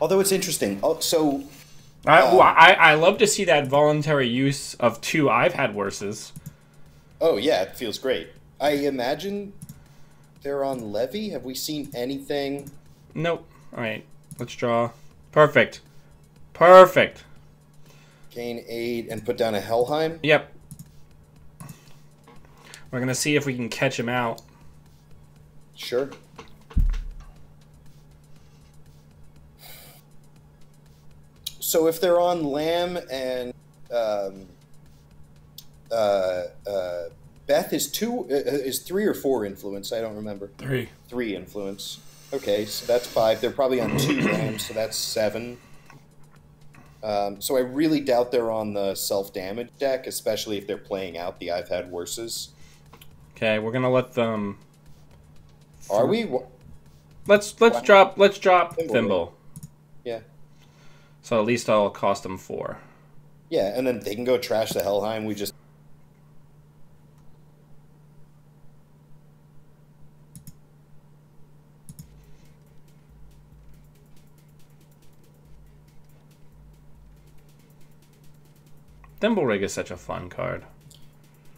Although it's interesting. Oh, so I love to see that voluntary use of 2 I've had worses. oh yeah, it feels great. I imagine they're on levy. Have we seen anything? Nope. All right, let's draw. Perfect. Perfect. Gain 8 and put down a Helheim. Yep. We're gonna see if we can catch him out. Sure. So if they're on Lamb and Beth is 3 or 4 influence. I don't remember. 3. 3 influence. Okay, so that's 5. They're probably on 2 Lambs, so that's 7. So I really doubt they're on the self-damage deck, especially if they're playing out the I've had worses. Okay, we're gonna let them. Are we? Let's drop Thimble. Yeah. So at least I'll cost them 4. Yeah, and then they can go trash the Helheim. We just. Thimble Rig is such a fun card.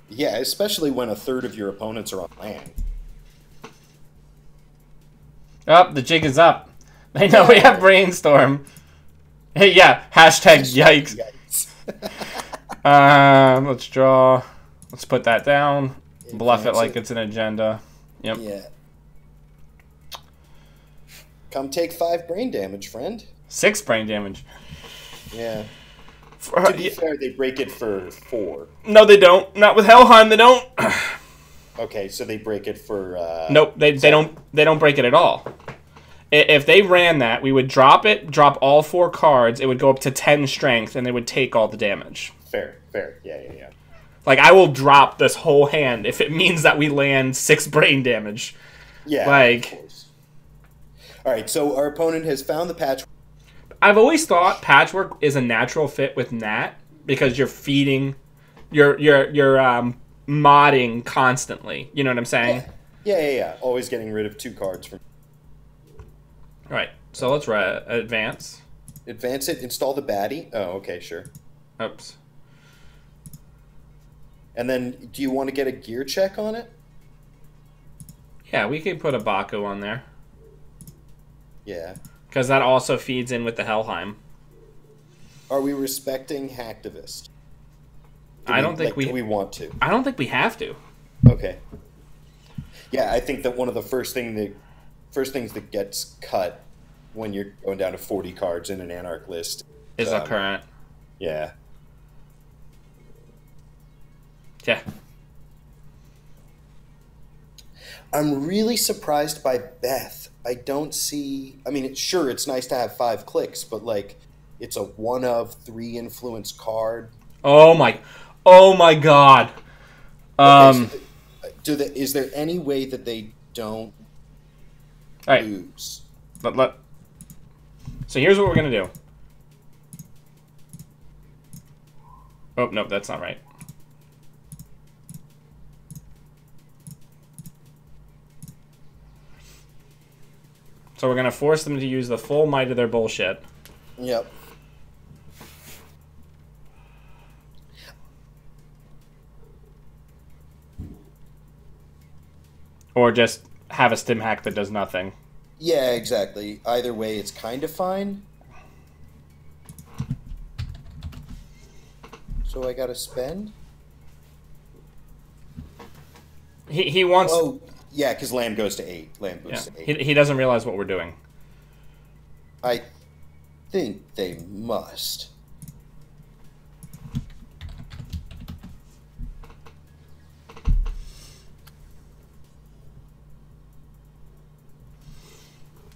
Yeah, especially when a third of your opponents are on land. Oh, the jig is up. They know we have Brainstorm. Hey, yeah, hashtag yikes. Let's draw. Let's put that down. Bluff it like it's an agenda. Yep. Yeah. Come take 5 brain damage, friend. 6 brain damage. Yeah. To be fair, they break it for 4. No, they don't. Not with Helheim, they don't. Okay, so they break it for. Nope, they don't break it at all. If they ran that, we would drop all 4 cards. It would go up to 10 strength, and they would take all the damage. Fair. Yeah. Like, I will drop this whole hand if it means that we land 6 brain damage. Yeah. Like. Of course. All right, so our opponent has found the patch. I've always thought Patchwork is a natural fit with Nat because you're feeding, you're modding constantly. You know what I'm saying? Yeah. Always getting rid of 2 cards from. All right, so let's advance. Advance it. Install the baddie. Oh, okay, sure. Oops. And then, do you want to get a gear check on it? Yeah, we could put a Baku on there. Yeah. Because that also feeds in with the Helheim. Are we respecting Hacktivist? I don't think do we want to. I don't think we have to. Okay. Yeah, I think that one of the first things that gets cut when you're going down to 40 cards in an Anarch list Is a current. Yeah. Yeah. I'm really surprised by Beth. I don't see. I mean, sure, it's nice to have 5 clicks, but like, it's a 1 of 3 influence card. Oh my God. Okay, so is there any way that they don't lose? So here's what we're gonna do. Oh no, that's not right. So we're going to force them to use the full might of their bullshit. Yep. Or just have a stim hack that does nothing. Yeah, exactly. Either way, it's kind of fine. So I got to spend? He wants... Oh, yeah, because Lamb goes to 8. Lamb goes to 8. He doesn't realize what we're doing. I think they must.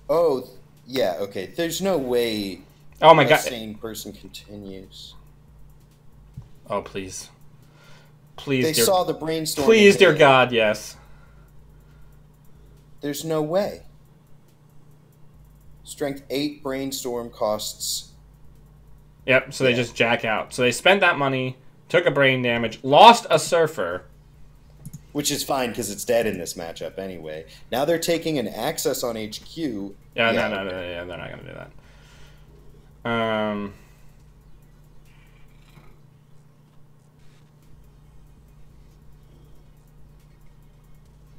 Oh, yeah, okay. There's no way oh my God. a sane person continues. Oh, please. Please, They saw the brainstorm. Please, dear God, yes. There's no way. Strength 8 brainstorm costs. Yep, so they just jack out. So they spent that money, took a brain damage, lost a surfer. Which is fine because it's dead in this matchup anyway. Now they're taking an access on HQ. Yeah, no, they're not going to do that. Um.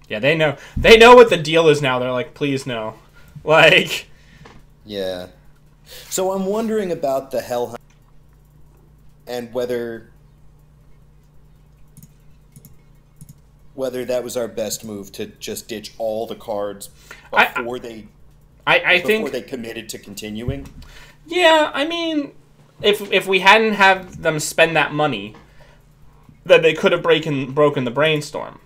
Yeah, they know. They know what the deal is now. They're like, please no. Like. Yeah. So I'm wondering about the Hellhound and whether that was our best move to just ditch all the cards before I think they committed to continuing. Yeah, I mean, if we hadn't have them spend that money, then they could have broken the Brainstorm.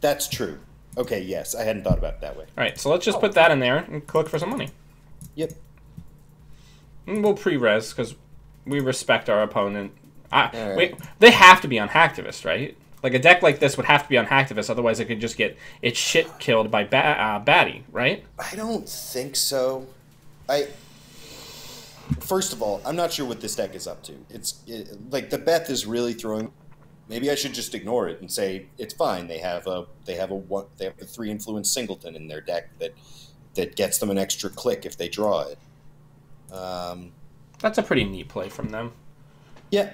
That's true. Okay, yes, I hadn't thought about it that way. All right, so let's just put that in there and click for some money. Yep. And we'll pre-res because we respect our opponent. Right. They have to be on Hacktivist, right? Like a deck like this would have to be on Hacktivist, otherwise it could just get its shit killed by Batty, right? I don't think so. First of all, I'm not sure what this deck is up to. Like the Beth is really throwing. Maybe I should just ignore it and say it's fine. They have a 3 influence singleton in their deck that gets them an extra click if they draw it. That's a pretty neat play from them. Yeah.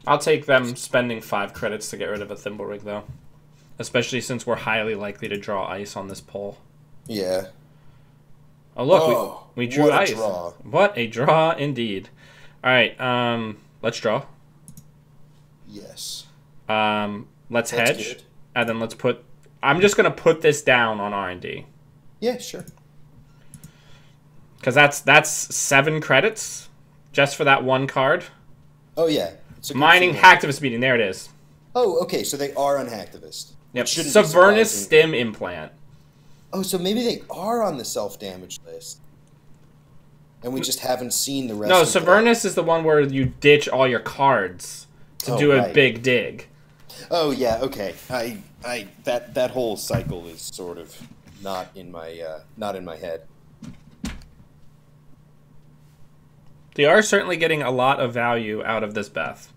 I'll take them spending 5 credits to get rid of a Thimble Rig, though. Especially since we're highly likely to draw ice on this poll. Yeah. Oh, look, we drew what ice. A draw. What a draw, indeed. All right, let's draw. Yes. Let's hedge. Good. And then let's put... I'm just going to put this down on R&D. Yeah, sure. Because that's 7 credits just for that one card. Oh, yeah. Mining Hacktivist Meeting. There it is. Oh, okay. So they are on Hacktivist. Yep. Savernus Stim Implant. Oh, so maybe they are on the self-damage list. And we just haven't seen the rest No, of Savernus is the one where you ditch all your cards to do a big dig. Oh, yeah, okay. That whole cycle is sort of not in my head. They are certainly getting a lot of value out of this Beth.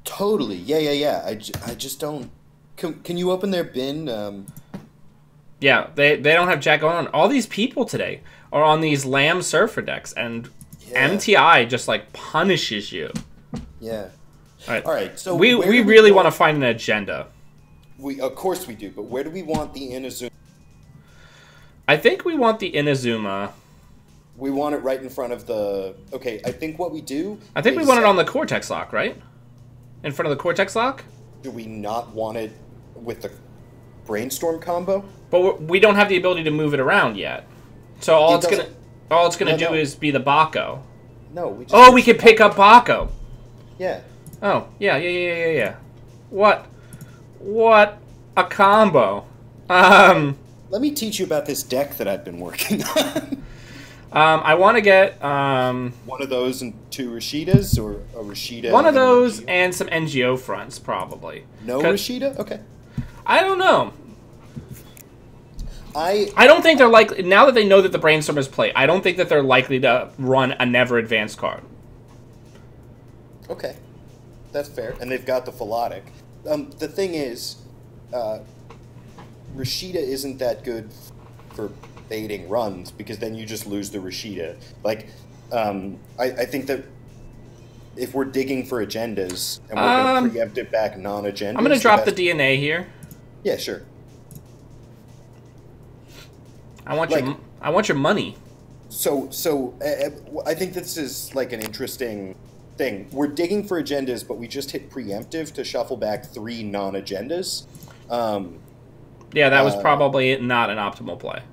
Totally. Yeah. I just don't... Can you open their bin? Yeah, they don't have Jack going on. All these people today are on these Lamb Surfer decks, and MemeTI just, like, punishes you. Yeah. All right. So we really want to find an agenda. Of course we do, but where do we want the Inazuma? I think we want the Inazuma... We want it right in front of the... Okay, I think what we do... I think we want it on the Cortex Lock, right? In front of the Cortex Lock? Do we not want it with the Brainstorm combo? But we don't have the ability to move it around yet. So all it's gonna do is be the Baco. No, we just... we can pick up Baco. Yeah. Oh, yeah. What a combo. Let me teach you about this deck that I've been working on. I want to get... one of those and 2 Rashidas, or a Rashida... One of those and some NGO fronts, probably. No Rashida? Okay. I don't know. I don't think they're likely... Now that they know that the Brainstorm is played, I don't think that they're likely to run a never advanced card. Okay. That's fair. And they've got the Philotic. The thing is, Rashida isn't that good for baiting runs, because then you just lose the Rashida. Like, I think that if we're digging for agendas, and we're going to preempt it back non-agendas... I'm going to drop the DNA here. Yeah, sure. I want your money. So I think this is like an interesting thing. We're digging for agendas, but we just hit preemptive to shuffle back 3 non-agendas. Yeah, that was probably not an optimal play.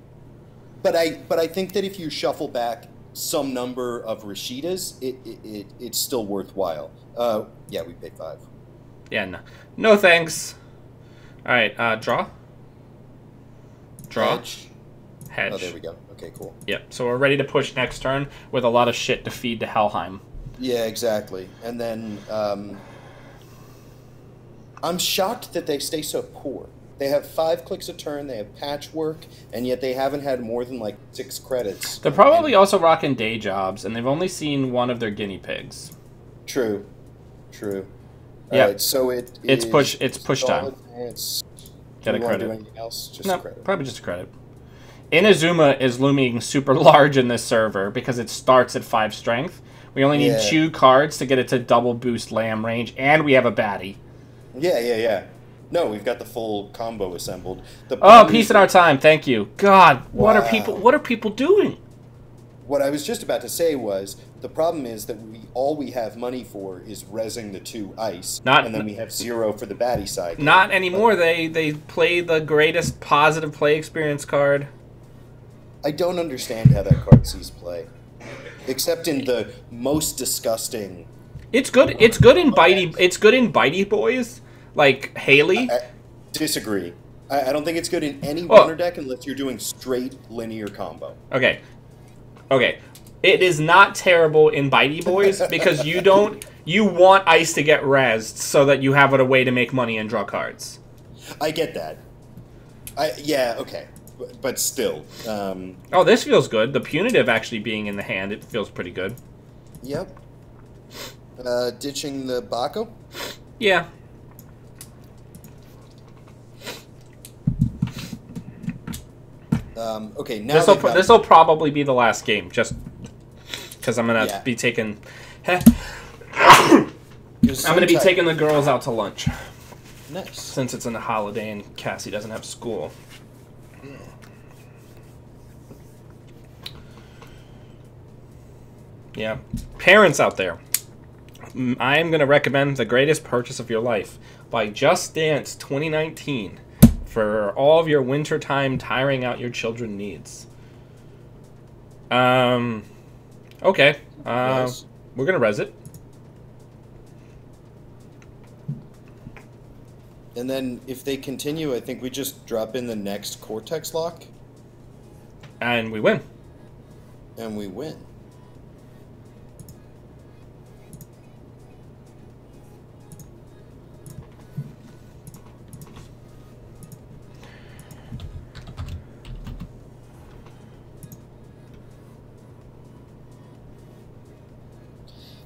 But I think that if you shuffle back some number of Rashidas, it's still worthwhile. Yeah, we paid 5. Yeah, no thanks. All right, draw. Hedge. Oh, there we go. Okay, cool. Yep. So we're ready to push next turn with a lot of shit to feed to Helheim. Yeah, exactly. And then I'm shocked that they stay so poor. They have 5 clicks a turn, they have patchwork, and yet they haven't had more than like 6 credits. They're probably also rocking day jobs, and they've only seen one of their guinea pigs. True. Yeah. Right, so it's push time. Do Get a we want to credit. do anything else? Just No, a credit. probably just a credit. Inazuma is looming super large in this server because it starts at 5 strength. We only need 2 cards to get it to double boost lamb range, and we have a baddie. Yeah. No, we've got the full combo assembled. Peace in our time. Thank you. God, what are people doing? What I was just about to say was the problem is that all we have money for is rezzing the 2 ice, and then we have 0 for the baddie side. Not anymore. They play the greatest positive play experience card. I don't understand how that card sees play, except in the most disgusting. It's good. It's good in bitey. It's good in bitey boys like Haley. I disagree. I don't think it's good in any runner deck unless you're doing straight linear combo. Okay. It is not terrible in bitey boys because you want ice to get rezzed so that you have a way to make money and draw cards. I get that. Okay. But still. This feels good. The punitive actually being in the hand, it feels pretty good. Yep. Ditching the Baco? Yeah. Okay, now this will probably be the last game, just because I'm gonna be taking. I'm gonna be taking the girls out to lunch. Nice. Since it's in a holiday and Cassie doesn't have school. Yeah. Parents out there, I am going to recommend The Greatest Purchase of Your Life by Just Dance 2019 for all of your wintertime tiring out your children needs. Okay. Nice. We're going to res it. And then if they continue, I think we just drop in the next Cortex lock. And we win. And we win.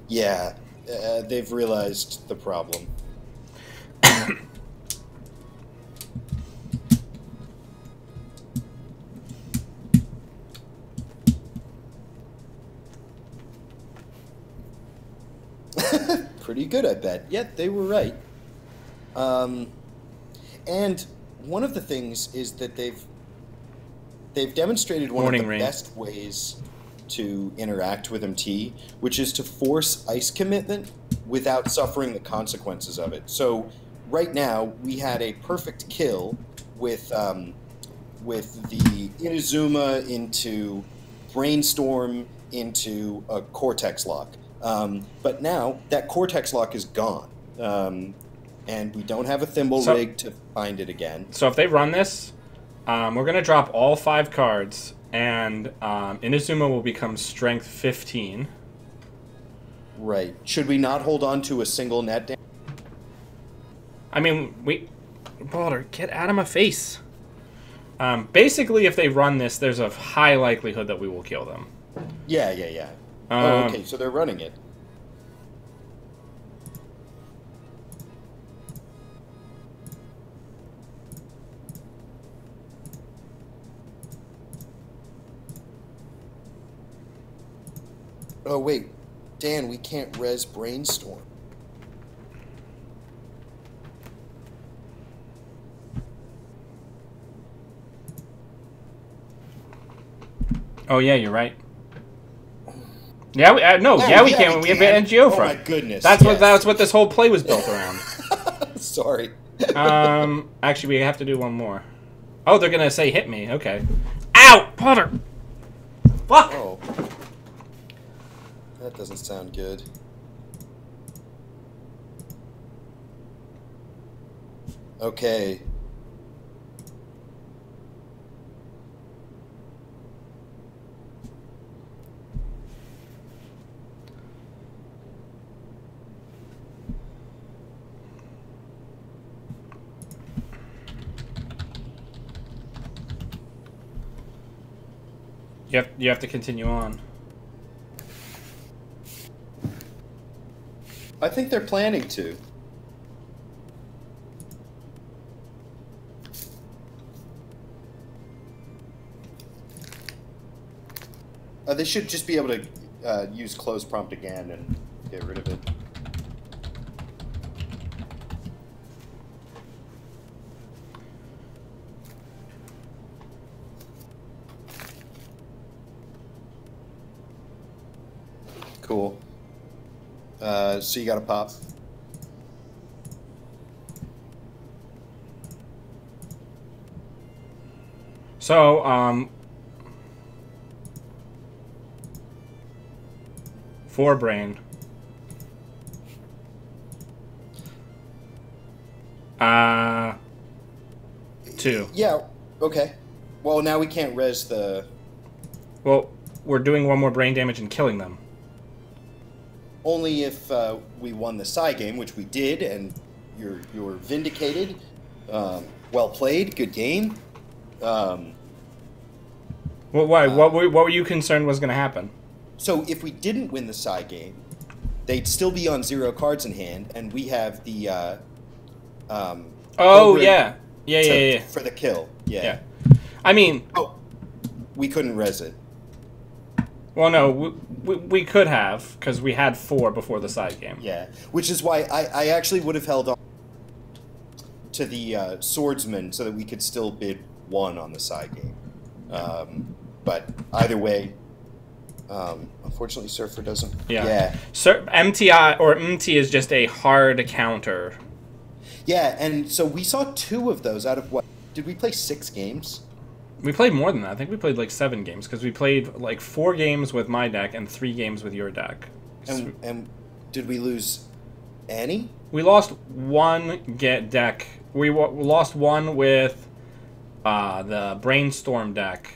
Yeah, they've realized the problem. Pretty good, I bet. Yeah, they were right. And one of the things is that they've demonstrated one of the best ways to interact with MT, which is to force ice commitment without suffering the consequences of it. So right now we had a perfect kill with the Inazuma into Brainstorm into a Cortex lock. But now that Cortex lock is gone, and we don't have a thimble rig to find it again. So if they run this, we're going to drop all 5 cards, and Inazuma will become Strength 15. Right. Should we not hold on to a single net damage? I mean, Baldur, get out of my face. Basically, if they run this, there's a high likelihood that we will kill them. Yeah. Okay, so they're running it. Oh, wait. Dan, we can't res Brainstorm. Oh, yeah, you're right. Yeah, we can. We have an NGO front. Oh, my goodness. That's what this whole play was built around. Sorry. Actually, we have to do one more. Oh, they're going to say hit me. Okay. Ow! Potter! Fuck! Oh. That doesn't sound good. Okay. You have to continue on. I think they're planning to. They should just be able to use close prompt again and get rid of it. Cool. So you got a pop. So, 4 brain. 2. Yeah, okay. Well, now we can't res the... Well, we're doing 1 more brain damage and killing them. Only if we won the Psy game, which we did, and you're vindicated. Well played, good game. Well, why? What were you concerned was going to happen? So if we didn't win the Psy game, they'd still be on 0 cards in hand, and we have the oh yeah. Yeah. For the kill. Yeah. I mean, we couldn't res it. Well, no, we could have, because we had 4 before the side game. Yeah, which is why I actually would have held on to the swordsman so that we could still bid 1 on the side game. But either way, unfortunately, Surfer doesn't. Yeah. MemeTI or MemeTI is just a hard counter. Yeah, and so we saw 2 of those out of what? Did we play 6 games? We played more than that. I think we played like 7 games, because we played like 4 games with my deck and 3 games with your deck. And did we lose any? We lost 1 deck. We lost 1 with the Brainstorm deck.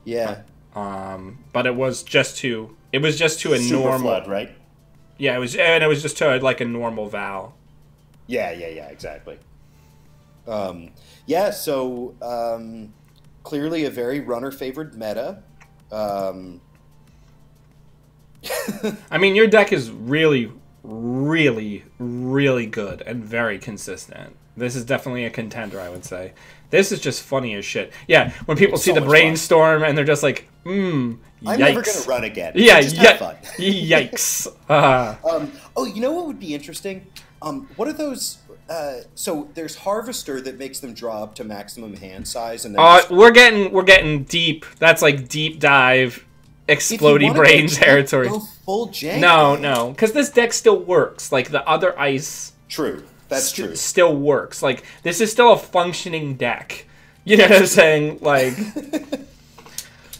Yeah. But it was just to a normal flood, right? Yeah, it was just to like a normal Val. Yeah, exactly. Yeah, so clearly a very runner-favored meta. I mean, your deck is really, really, really good and very consistent. This is definitely a contender, I would say. This is just funny as shit. Yeah, when people see the Brainstorm and they're just like, yikes. I'm never going to run again. Yeah, just have fun. Yikes. Oh, you know what would be interesting? What are those... so there's Harvester that makes them draw up to maximum hand size, and then we're getting deep. That's like deep dive, explodey brain territory. Go full jank. No, because this deck still works. Like the other ice. True, that's true. Still works. Like this is still a functioning deck. You know what I'm saying? Like.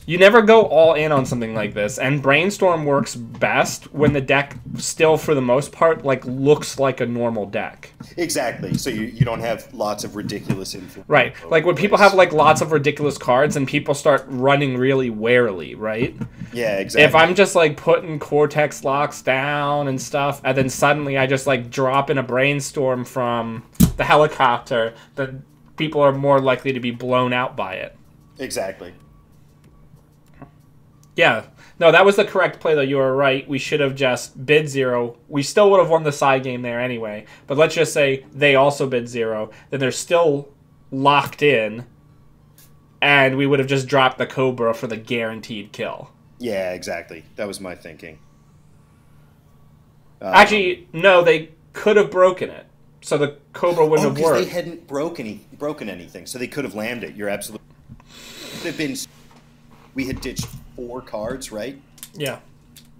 You never go all in on something like this, and Brainstorm works best when the deck still, for the most part, like looks like a normal deck. Exactly. So you don't have lots of ridiculous influence. Right. Like when people have like lots of ridiculous cards and people start running really warily, right? Yeah, exactly. If I'm just like putting Cortex locks down and stuff, and then suddenly I just like drop in a Brainstorm from the helicopter, then people are more likely to be blown out by it. Exactly. Yeah. No, that was the correct play, though. You were right. We should have just bid 0. We still would have won the side game there anyway. But let's just say they also bid 0. Then they're still locked in. And we would have just dropped the Cobra for the guaranteed kill. Yeah, exactly. That was my thinking. Actually, no, they could have broken it. So the Cobra wouldn't have worked. They hadn't broken anything. So they could have landed it. You're absolutely... It would have been... We had ditched 4 cards, right? Yeah.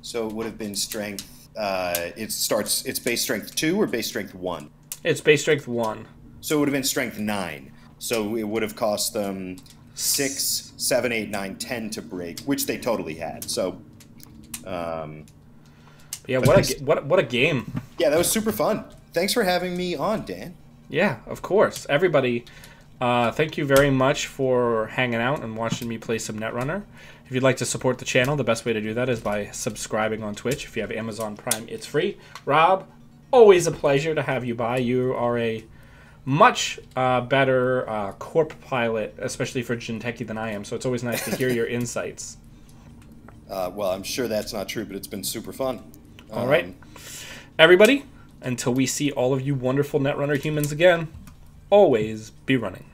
So it would have been strength. It's base strength 2 or base strength 1? It's base strength 1. So it would have been strength 9. So it would have cost them 6, 7, 8, 9, 10 to break, which they totally had. So, yeah. What a game. Yeah, that was super fun. Thanks for having me on, Dan. Yeah, of course. Everybody. Thank you very much for hanging out and watching me play some Netrunner. If you'd like to support the channel, the best way to do that is by subscribing on Twitch. If you have Amazon Prime, it's free. Rob, always a pleasure to have you by. You are a much better corp pilot, especially for Jinteki, than I am, so it's always nice to hear your insights. Well, I'm sure that's not true, but it's been super fun. All right. Everybody, until we see all of you wonderful Netrunner humans again, always be running.